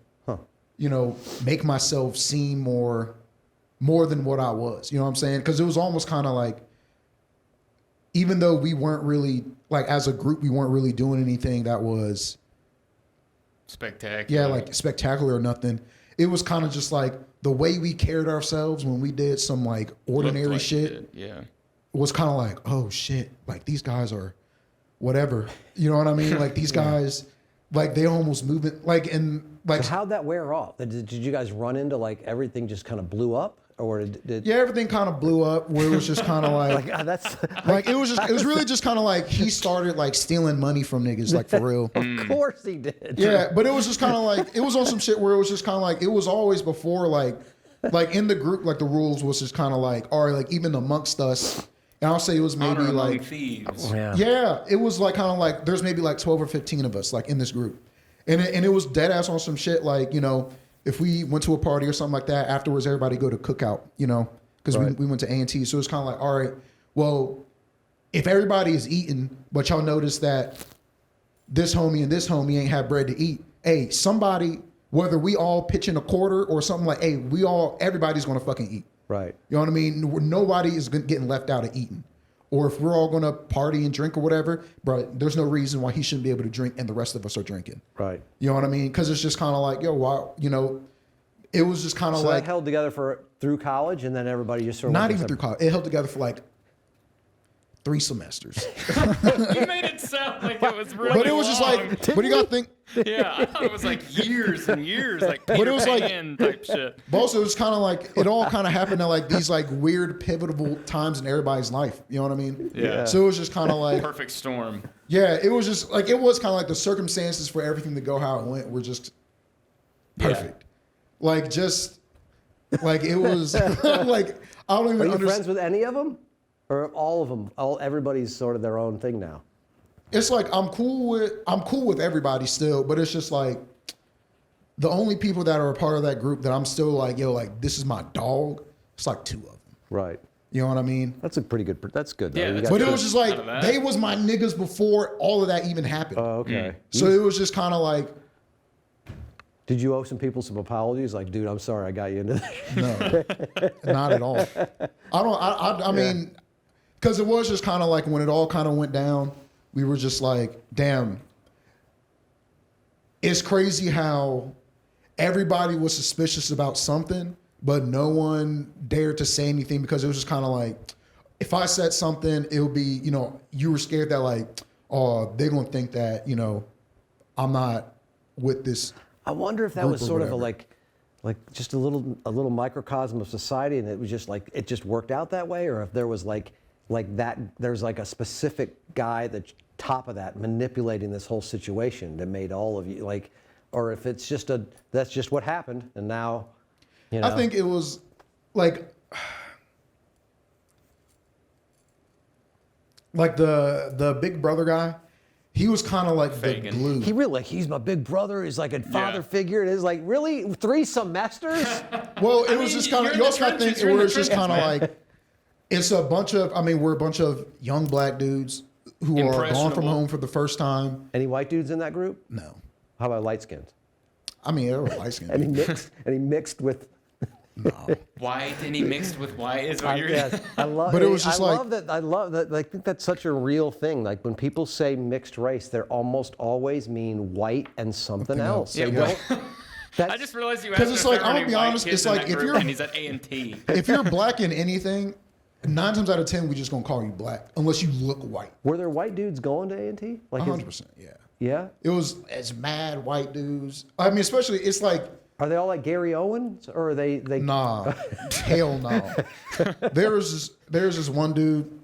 you know, make myself seem more than what I was. You know what I'm saying? Because it was almost kind of like, even though we weren't really like as a group, we weren't really doing anything that was spectacular. Yeah, like spectacular or nothing. It was kind of just like the way we carried ourselves when we did some like ordinary shit. Yeah, was kind of like, oh shit, like these guys are whatever. You know what I mean? Like these guys, like they almost move it like in like. So how'd that wear off? Did you guys run into like everything just kind of blew up? Or did yeah, everything kind of blew up where it was just kind of like that's like it was really just kind of like he started like stealing money from niggas, like for real. Of course he did. Yeah, but it was just kind of like it was on some shit where it was just kind of like it was always before like in the group, like the rules was just kind of like, all right, like even amongst us, and I'll say it was maybe like thieves. Yeah, it was like kind of like there's maybe like 12 or 15 of us like in this group, and it was dead ass on some shit like, you know, if we went to a party or something like that, afterwards everybody go to cookout, you know, because we went to A&T. So it's kind of like, all right, well, if everybody is eating, but y'all notice that this homie and this homie ain't have bread to eat, hey, somebody, whether we all pitch in a quarter or something like, hey, everybody's going to fucking eat. Right. You know what I mean? Nobody is getting left out of eating. Or if we're all going to party and drink or whatever, bro, there's no reason why he shouldn't be able to drink and the rest of us are drinking. Right. You know what I mean? Because it's just kind of like, yo, why, you know, it was just kind of so like. That held together through college, and then everybody just sort of. Not even through college. It held together for like 3 semesters. You made it sound like it was really But it was just long. like, but you got to think. Yeah, I thought it was like years and years, like Peter But it was like Pan type shit. But also, it was kind of like it all kind of happened at like these like weird pivotal times in everybody's life. You know what I mean? Yeah. So it was just kind of like Perfect storm. Yeah, it was just like it was kind of like the circumstances for everything to go how it went were just perfect. Like just like it was like I don't even. Are you understand. friends with any of them, or all of them? Everybody's sort of their own thing now. it's like I'm cool with everybody still, but it's just like the only people that are a part of that group that I'm still like, yo, like this is my dog. It's like 2 of them. Right. You know what I mean? That's a pretty good. That's good. Though. Yeah, But it was just like they was my niggas before all of that even happened. Oh, okay. So it was just kind of like. Did you owe some people some apologies? Like, dude, I'm sorry I got you into this. No, not at all. I mean, because it was just kind of like when it all kind of went down, we were just like, damn. It's crazy how everybody was suspicious about something, but no one dared to say anything because it was just kind of like, if I said something, it would be, you know, you were scared that like, oh, they're going to think that, you know, I'm not with this. I wonder if that was sort of a like just a little microcosm of society, and it was just like it just worked out that way, or if there was like that there's like a specific guy at the top of that manipulating this whole situation that made all of you like, or if it's just that's just what happened, and now, you know. I think it was like the Big Brother guy. He was kind of like Fagin. the glue. He really he's my big brother. He's like a father figure. And it's like, really 3 semesters? Well, it was just kind of, you also got to think you're in it the was just kind of trenches, like, it's a bunch of, I mean, we're a bunch of young black dudes who are gone from Impressionable. home for the first time. Any white dudes in that group? No. How about light skinned? I mean, they were light skinned. And he mixed with. No. White and he mixed with white is what you're. Yes, I love. But it was just I like- love that. I love that. I think that's such a real thing. Like when people say mixed race, they almost always mean white and something else. Yeah, They well, don't. I just realized you 'Cause asked it's if like, there were I'm any gonna be white honest, kids it's in like that if group, you're- and he's at A&T. If you're black in anything, 9 times out of 10, we just gonna call you black unless you look white. Were there white dudes going to A&T? Like 100%. Yeah. Yeah. It's mad white dudes. I mean, especially it's like, Are they all like Gary Owens, or are they? nah, hell no. There's this one dude.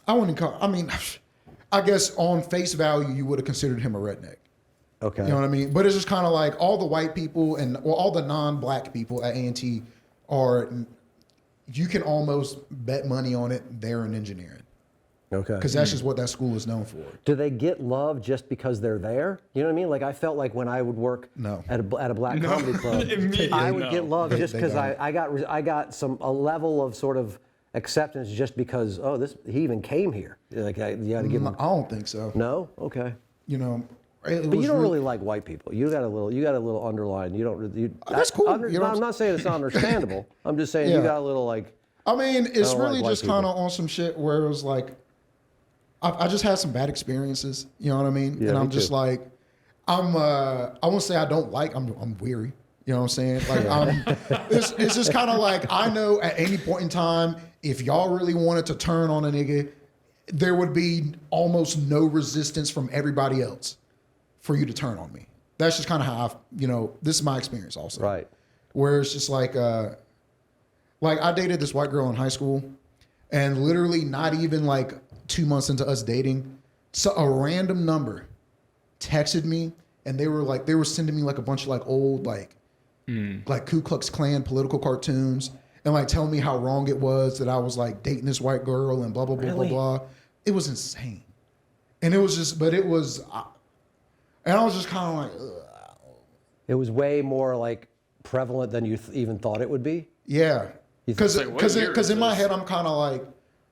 I wouldn't call. I mean, I guess on face value, you would have considered him a redneck. Okay. You know what I mean? But it's just kind of like all the white people and all the non-black people at A&T are. You can almost bet money on it. They're in engineering Okay. because that's just what that school is known for. Do they get love just because they're there? You know what I mean? Like I felt like when I would work No. at a black comedy club, Immediately I would no. get love just They because don't. I got a level of sort of acceptance just because he even came here. Like you got to give I him. don't think so. No, okay. You know, it But was you don't really like white people. You got a little underline. You don't. That's cool. You know what I'm I'm not saying it's not understandable. I'm just saying Yeah. you got a little like. I mean, it's don't like really white just kind of on some shit where it was like, I just had some bad experiences. You know what I mean? Yeah, and I'm me just too. like, I won't say I don't like. I'm weary. You know what I'm saying? Like, it's just kind of like I know at any point in time, if y'all really wanted to turn on a nigga, there would be almost no resistance from everybody else for you to turn on me. That's just kind of how this is my experience also. Right. Where it's just like I dated this white girl in high school, and literally not even like 2 months into us dating, so a random number texted me, and they were sending me like a bunch of like old like Ku Klux Klan political cartoons, and like telling me how wrong it was that I was like dating this white girl and blah blah blah Really? blah blah. It was insane, and it was just, and I was just kind of like, ugh. It was way more like prevalent than you even thought it would be. Yeah, because Like, what year is in my this? head I'm kind of like,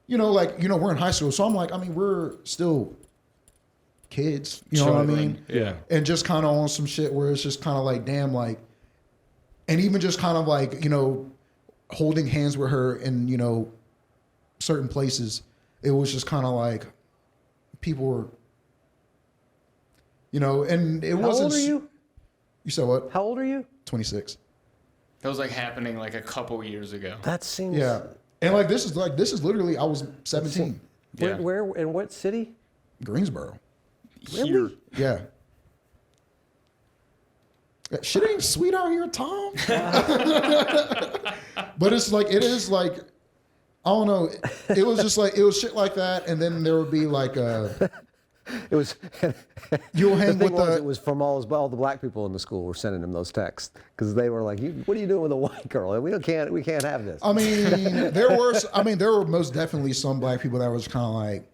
we're in high school, so I'm like, I mean, we're still kids, you know what I mean? Children, yeah. And just kind of on some shit where it's just kind of like, damn, like, and even just kind of like, holding hands with her in certain places, it was just kind of like people were, and it How wasn't. old are you? You said what? How old are you? 26. That was like happening like a couple years ago. That seems. Yeah. And like this is literally I was 17. Yeah. Where in what city? Greensboro. Here. Yeah. Shit ain't sweet out here, Tom. But it is like, I don't know. It was just like, it was shit like that. And then there would be like, It was. you'll hang The thing with it was from all the black people in the school were sending him those texts because they were like, "What are you doing with a white girl? We can't have this." I mean, there were most definitely some black people that was kind of like,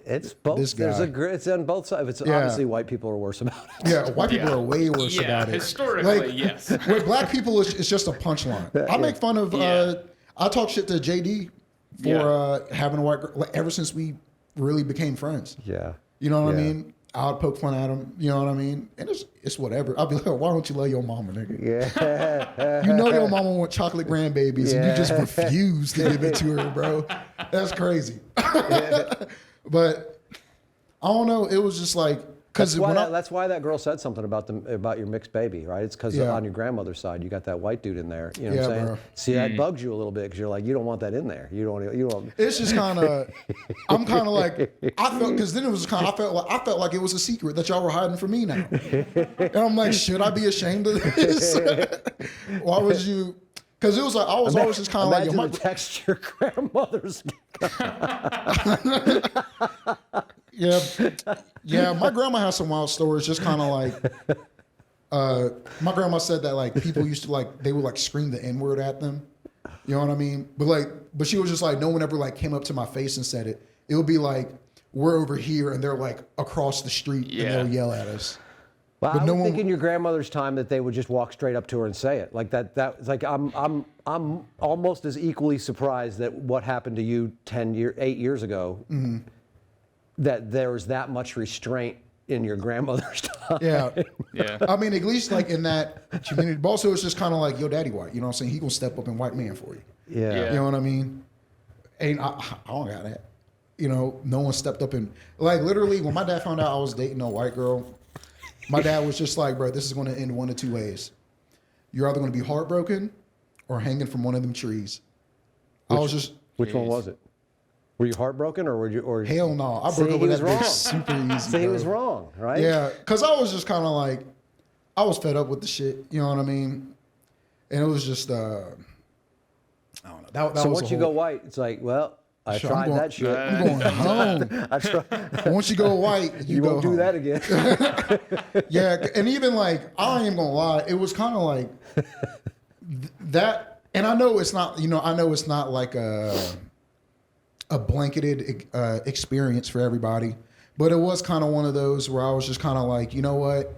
It's both. This guy. It's on both sides. It's obviously white people are worse about it. Yeah, white people are way worse about it. Historically, yes. With black people, it's just a punchline. I make fun of. I talk shit to JD for having a white girl ever since we really became friends. Yeah. You know what I mean? I'll poke fun at him. You know what I mean? And it's whatever. I'll be like, why don't you love your mama, nigga? Yeah. You know your mama want chocolate grandbabies, and you just refuse to give it to her, bro. That's crazy. But I don't know. It was just like because that's why that girl said something about your mixed baby, right? It's because on your grandmother's side, you got that white dude in there. You know what I'm saying? Bro. See, that bugs you a little bit because you're like, you don't want that in there. You don't. It's just kind of. I'm kind of like I felt because then it was kind of I felt like it was a secret that y'all were hiding from me now, and I'm like, should I be ashamed of this? Why would you? Because it was like I was always just kind of like, imagine the text your grandmother's. Yeah. My grandma has some wild stories. Just kind of like, my grandma said that like people used to like they would like scream the N word at them. You know what I mean? But she was just like no one ever like came up to my face and said it. It would be like we're over here and they're like across the street and they'll yell at us. Well, I would think in your grandmother's time that they would just walk straight up to her and say it like that. That like I'm almost as equally surprised that what happened to you 8 years ago. Mm-hmm. That there was that much restraint in your grandmother's time. Yeah. I mean, at least like in that community. But also, it's just kind of like, yo, daddy white. You know what I'm saying? He gonna step up and white man for you. Yeah. You know what I mean? And I don't got that. You know, no one stepped up and like literally when my dad found out I was dating a white girl, my dad was just like, bro, this is going to end one of two ways. You're either going to be heartbroken or hanging from one of them trees. Which one was it? Were you heartbroken or were you? Or hell no, I broke up with that bitch super easy. See, he was wrong, right? Yeah, because I was just kind of like, I was fed up with the shit. You know what I mean? And it was just, I don't know. So once you go white, it's like, well, I tried that shit. I'm going home. I tried. Once you go white, you go won't do home. that again. Yeah, and even like, I ain't gonna lie, it was kind of like that. And I know it's not, I know it's not like a blanketed experience for everybody, but it was kind of one of those where I was just kind of like, you know what?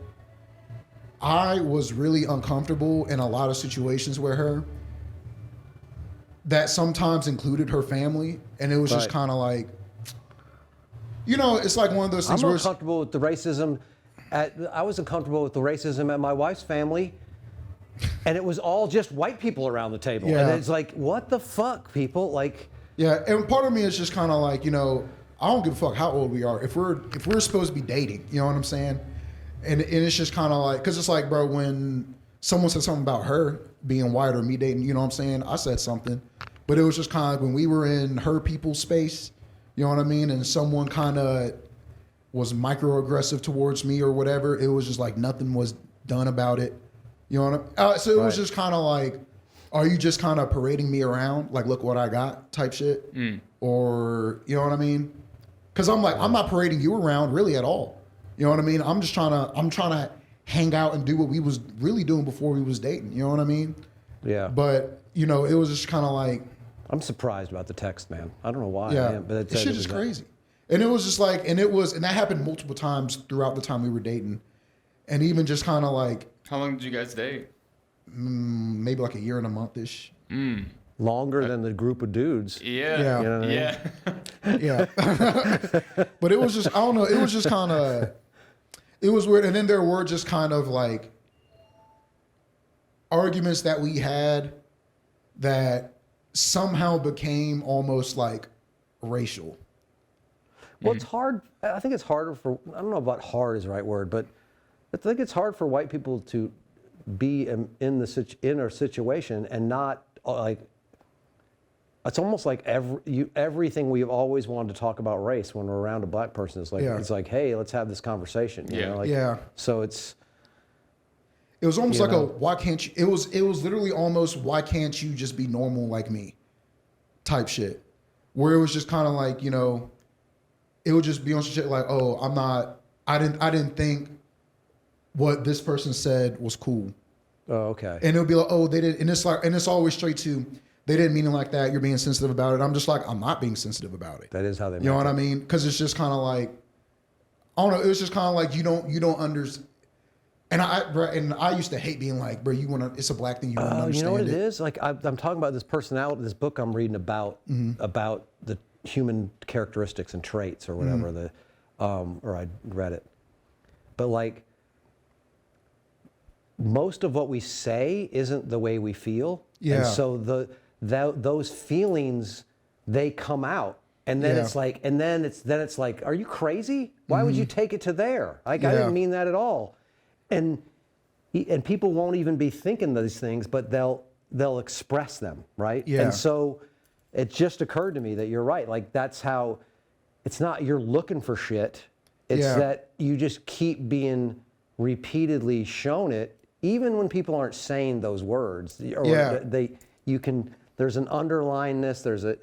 I was really uncomfortable in a lot of situations with her that sometimes included her family, and it was just kind of like, it's like one of those things. I'm uncomfortable with the racism. I was uncomfortable with the racism at my wife's family, and it was all just white people around the table, and it's like, what the fuck, people like. Yeah, and part of me is just kind of like, I don't give a fuck how old we are. If we're supposed to be dating, you know what I'm saying? And it's just kind of like, because it's like, bro, when someone said something about her being white or me dating, you know what I'm saying? I said something, but it was just kind of when we were in her people's space, you know what I mean? And someone kind of was microaggressive towards me or whatever. It was just like nothing was done about it. You know what I mean? So it was just kind of like, are you just kind of parading me around? Like, look what I got type shit? Or, you know what I mean? Because I'm like, I'm not parading you around really at all. You know what I mean? I'm trying to hang out and do what we was really doing before we was dating. You know what I mean? Yeah. But, it was just kind of like. I'm surprised about the text, man. I don't know why. Yeah. Man, but it shit is crazy. And it was just like, and that happened multiple times throughout the time we were dating. And even just kind of like. How long did you guys date? Maybe like a year and a month-ish. Longer than the group of dudes. Yeah. You know what I mean? Yeah. But it was just, I don't know, it was just kind of, it was weird. And then there were just kind of like arguments that we had that somehow became almost like racial. Well, it's hard. I think it's harder for, I don't know about hard is the right word, but I think it's hard for white people to be in our situation and not like, it's almost like everything we've always wanted to talk about race when we're around a black person. It's like, it's like, hey, let's have this conversation. You know? Like, so it was almost like why can't you, it was literally almost, why can't you just be normal like me type shit, where it was just kind of like, it would just be on shit like, oh, I didn't think what this person said was cool. Oh, okay. And it'll be like, oh, they did, and it's always straight to, they didn't mean it like that. You're being sensitive about it. I'm just like, I'm not being sensitive about it. That is how they. You know what I mean? Because it's just kind of like, I don't know. It was just kind of like you don't understand. And I used to hate being like, bro, it's a black thing. You don't understand. You know what it is? Like I'm talking about this personality, this book I'm reading about the human characteristics and traits or whatever or I read it, but like most of what we say isn't the way we feel. Yeah. And so those feelings, they come out. And then it's like, it's like, are you crazy? Why would you take it to there? Like, I didn't mean that at all. And people won't even be thinking those things, but they'll express them, right? Yeah. And so it just occurred to me that you're right. Like, that's how, it's not you're looking for shit. It's that you just keep being repeatedly shown it, even when people aren't saying those words. Or there's an underlyingness,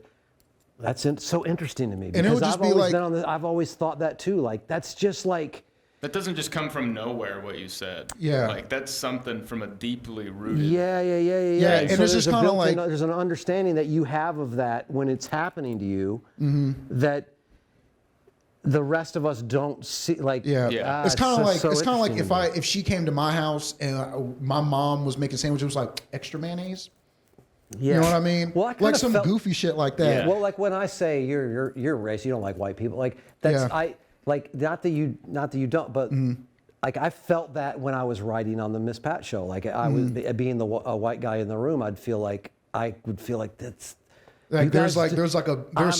that's so interesting to me, because I've always thought that too. Like, that's just like, that doesn't just come from nowhere, what you said. Yeah. Like, that's something from a deeply rooted. Yeah. And so it's just kind of like, there's an understanding that you have of that when it's happening to you, that the rest of us don't see. Like, it's kind of like so it's kind of like interesting if she came to my house and my mom was making sandwiches, it was like extra mayonnaise. Yeah. You know what I mean? Well, like some goofy shit like that. Yeah. Well, like when I say you're race, you don't like white people. Like that's not that you don't, but like I felt that when I was writing on the Miss Pat show. Like I was being a white guy in the room, I would feel like that's. Like there's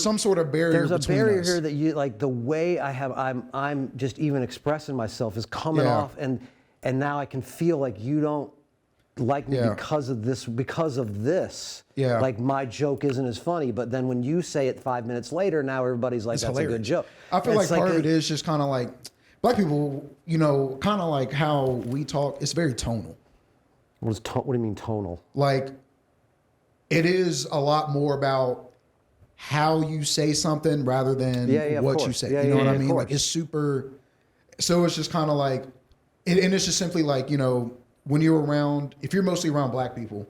some sort of barrier. There's a between barrier us. here that you like the way I'm just even expressing myself is coming off, and now I can feel like you don't like me because of this. Yeah. Like my joke isn't as funny, but then when you say it 5 minutes later, now everybody's like, It's that's hilarious. a good joke. I feel like part of it is just kind of like black people, kind of like how we talk. It's very tonal. What do you mean tonal? Like, it is a lot more about how you say something rather than what you say. You know what I mean? Like, it's super. So it's just kind of like, and it's just simply like, when you're around, if you're mostly around black people,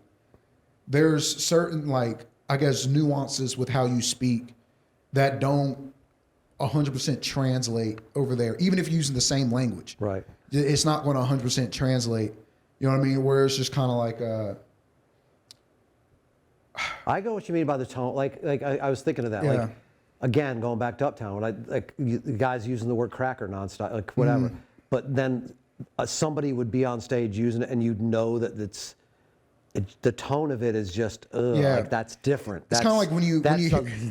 there's certain, like, I guess, nuances with how you speak that don't 100% translate over there, even if you're using the same language. Right. It's not going to 100% translate. You know what I mean? Where it's just kind of like, I go what you mean by the tone. Like I was thinking of that. Yeah. Like, again, going back to Uptown, when the guys using the word cracker nonstop, like whatever. But then somebody would be on stage using it, and you'd know that the tone of it is just like that's different. It's kind of like when you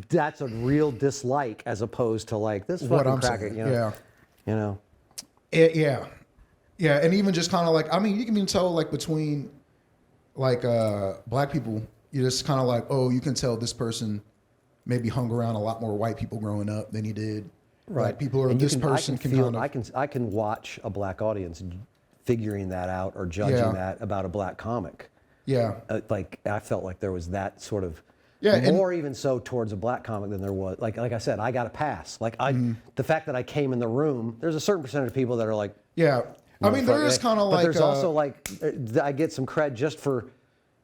that's a real dislike as opposed to like this fucking cracker. Saying. Yeah, and even just kind of like, I mean, you can even tell like between like black people, you're just kind of like, oh, you can tell this person maybe hung around a lot more white people growing up than he did. Right. Black people, or this person can kind of. I can watch a black audience figuring that out or judging that about a black comic. Yeah. Like I felt like there was that sort of. Yeah, more even so towards a black comic than there was. Like I said, I got a pass. Like the fact that I came in the room, there's a certain percentage of people that are like. Yeah. I mean, there is kind of like. But there's also like, I get some cred just for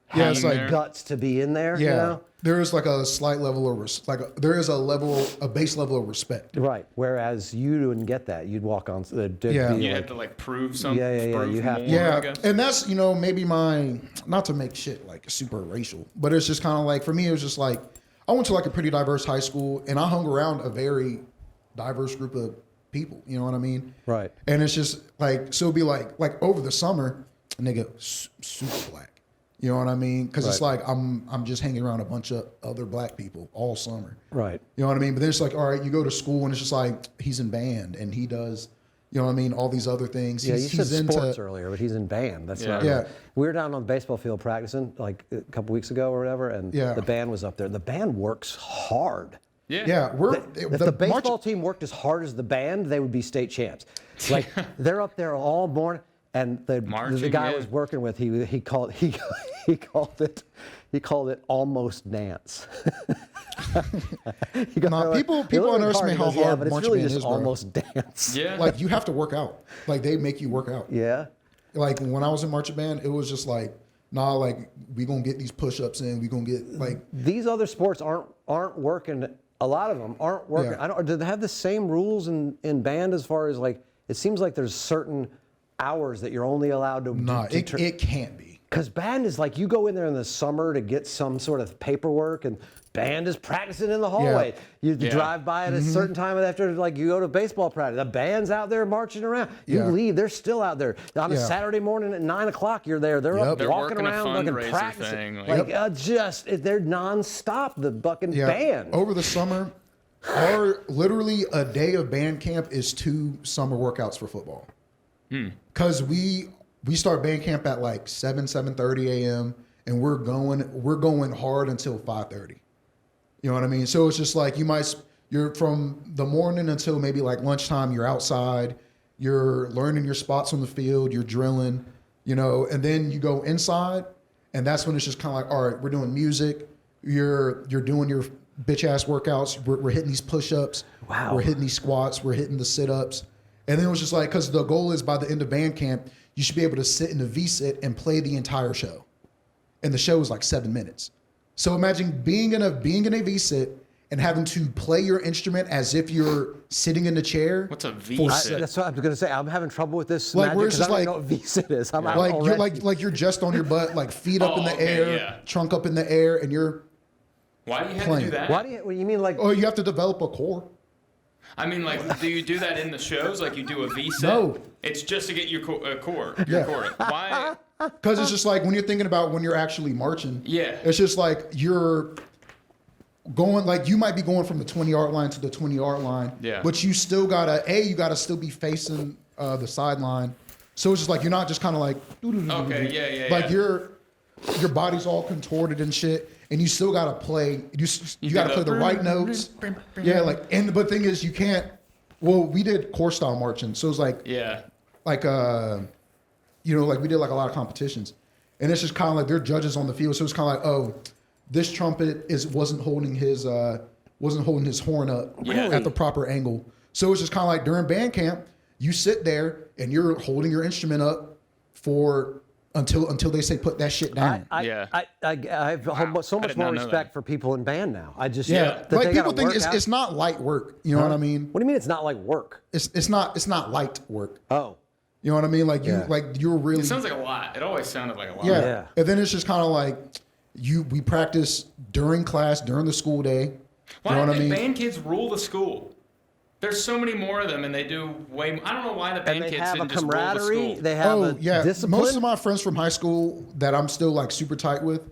having the guts to be in there. Yeah. You know? There is like a slight level of there is a base level of respect. Right. Whereas you wouldn't get that. You'd walk on. You'd have to like prove something. Yeah. You have. And that's maybe not to make shit like super racial, but it's just kind of like for me it was just like I went to like a pretty diverse high school and I hung around a very diverse group of people. You know what I mean? Right. And it's just like so it'd be like over the summer, a nigga super black. You know what I mean? Because it's like I'm just hanging around a bunch of other black people all summer. Right. You know what I mean? But then it's like, all right, you go to school and it's just like he's in band and he does, you know what I mean, all these other things. Yeah, he's you said into sports earlier, but he's in band. That's not. Yeah. We were down on the baseball field practicing like a couple weeks ago or whatever, and the band was up there. The band works hard. Yeah. If the baseball team worked as hard as the band, they would be state champs. Like they're up there all morning. And the guy I was working with, he called it almost dance. People underestimate how hard but it's marching really band just is, bro. almost dance. Yeah. Like you have to work out. Like they make you work out. Yeah. Like when I was in marching band, it was just like nah, like we gonna get these push-ups in. We gonna get like these other sports aren't working. A lot of them aren't working. Yeah. Do they have the same rules in band as far as like? It seems like there's certain hours that you're only allowed to. Nah, it can't be. Because band is like you go in there in the summer to get some sort of paperwork, and band is practicing in the hallway. You drive by at a certain time after, like you go to baseball practice. The band's out there marching around. You leave, they're still out there. On a Saturday morning at 9 o'clock, you're there. They're up walking around, fucking practicing. They're nonstop. The fucking band. Over the summer, literally a day of band camp is 2 summer workouts for football. Because we start band camp at like 7:30 a.m. and we're going hard until 5:30. You know what I mean? So it's just like you're from the morning until maybe like lunchtime. You're outside, you're learning your spots on the field, you're drilling, you know, and then you go inside, and that's when it's just kind of like, all right, we're doing music. You're doing your bitch ass workouts. We're hitting these push-ups. Wow. We're hitting these squats. We're hitting the sit-ups. And then it was just like, because the goal is by the end of band camp, you should be able to sit in the V-sit and play the entire show. And the show is like 7 minutes. So imagine being in a V-sit and having to play your instrument as if you're sitting in the chair. What's a V-sit? That's what I'm going to say. I'm having trouble with this. Like where it's just I don't like, know what V-sit is. I'm out like already. you're like you're just on your butt, like feet up in the air, trunk up in the air, and you're Why do you have playing. to do that? What do you mean like? Oh, you have to develop a core. I mean, like, do you do that in the shows? Like, you do a V-sit? No. It's just to get your core. Yeah. Why? Because it's just like when you're thinking about when you're actually marching. Yeah. It's just like you're going, like you might be going from the 20-yard line to the 20-yard line. Yeah. But you still you gotta still be facing the sideline. So it's just like you're not just kind of like. Okay. Yeah. Like your body's all contorted and shit, and you still gotta play. You gotta play the right notes. Yeah. Like, but the thing is, you can't. Well, we did core style marching, so it's like. Yeah. Like like we did like a lot of competitions, and it's just kind of like they're judges on the field, so it's kind of like, oh, this trumpet wasn't holding his horn up at the proper angle. So it's just kind of like during band camp, you sit there and you're holding your instrument up for until they say put that shit down. I have so much more respect for people in band now. I just like people think it's not light work. You know what I mean? What do you mean it's not like work? It's not light work. Oh. You know what I mean? Like you're really. It sounds like a lot. It always sounded like a lot. Yeah. And then it's just kind of like we practice during class, during the school day. Why you know do what I mean? band kids rule the school? There's so many more of them, and they do way more. I don't know why the band kids didn't just rule the school. They have a discipline. Most of my friends from high school that I'm still like super tight with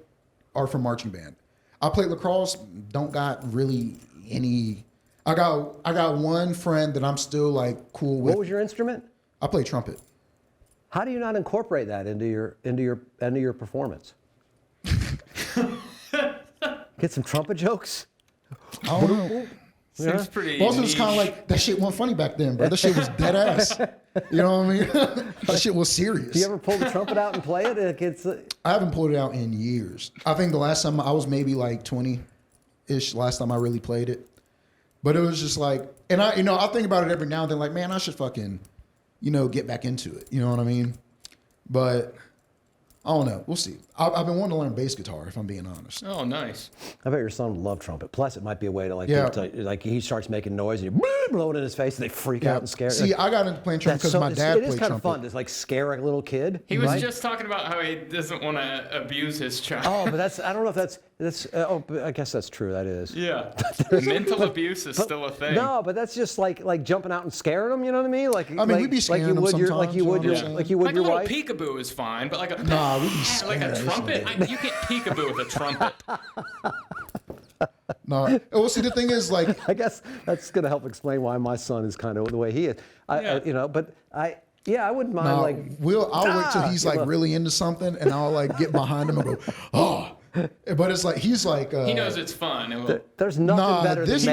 are from marching band. I played lacrosse. Don't got really any. I got one friend that I'm still like cool with. What was your instrument? I play trumpet. How do you not incorporate that into your performance? Get some trumpet jokes. I don't know. Seems pretty. Also, it's kind of like that shit wasn't funny back then, bro. That shit was dead ass. You know what I mean? That shit was serious. Do you ever pull the trumpet out and play it? I haven't pulled it out in years. I think the last time I was maybe like 20-ish. Last time I really played it, but it was just like, and I think about it every now and then. Like, man, I should fucking, get back into it. You know what I mean? But I don't know. We'll see. I've been wanting to learn bass guitar, if I'm being honest. Oh, nice. I bet your son would love trumpet. Plus, it might be a way to like he starts making noise and you blow it in his face and they freak out and scare. See, I got into playing trumpet because my dad played trumpet. It is kind of fun to like scare a little kid. He was just talking about how he doesn't want to abuse his child. Oh, but I don't know if that's I guess that's true. That is. Yeah. Mental abuse is still a thing. No, but that's just like jumping out and scaring them. You know what I mean? Like we'd be scaring them sometimes. Like you would your wife. A little peekaboo is fine, but like a trumpet. You can't peekaboo with a trumpet. No. Well, see, the thing is, like, I guess that's gonna help explain why my son is kind of the way he is. I wouldn't mind I'll wait till he's like really into something, and I'll like get behind him and go, oh. But it's like he's like he knows it's fun. There's nothing better than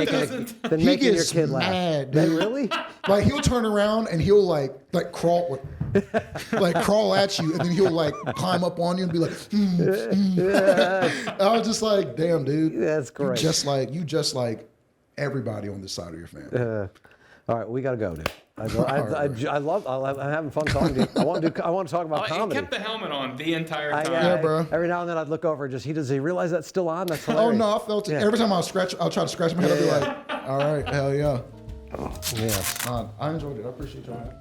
making your kid laugh. Mad, dude. Really? Like he'll turn around and he'll like crawl at you, and then he'll like climb up on you and be like, I was just like, damn, dude. That's great. You just like everybody on this side of your family. All right, we got to go, dude. I'm having fun talking to you. I want to talk about comedy. He kept the helmet on the entire time. Yeah, bro. Every now and then I'd look over, does he realize that's still on? That's hilarious. Oh no, I felt it. Every time I'll try to scratch my head, I'll be like, all right, hell yeah. Yeah. I enjoyed it. I appreciate y'all.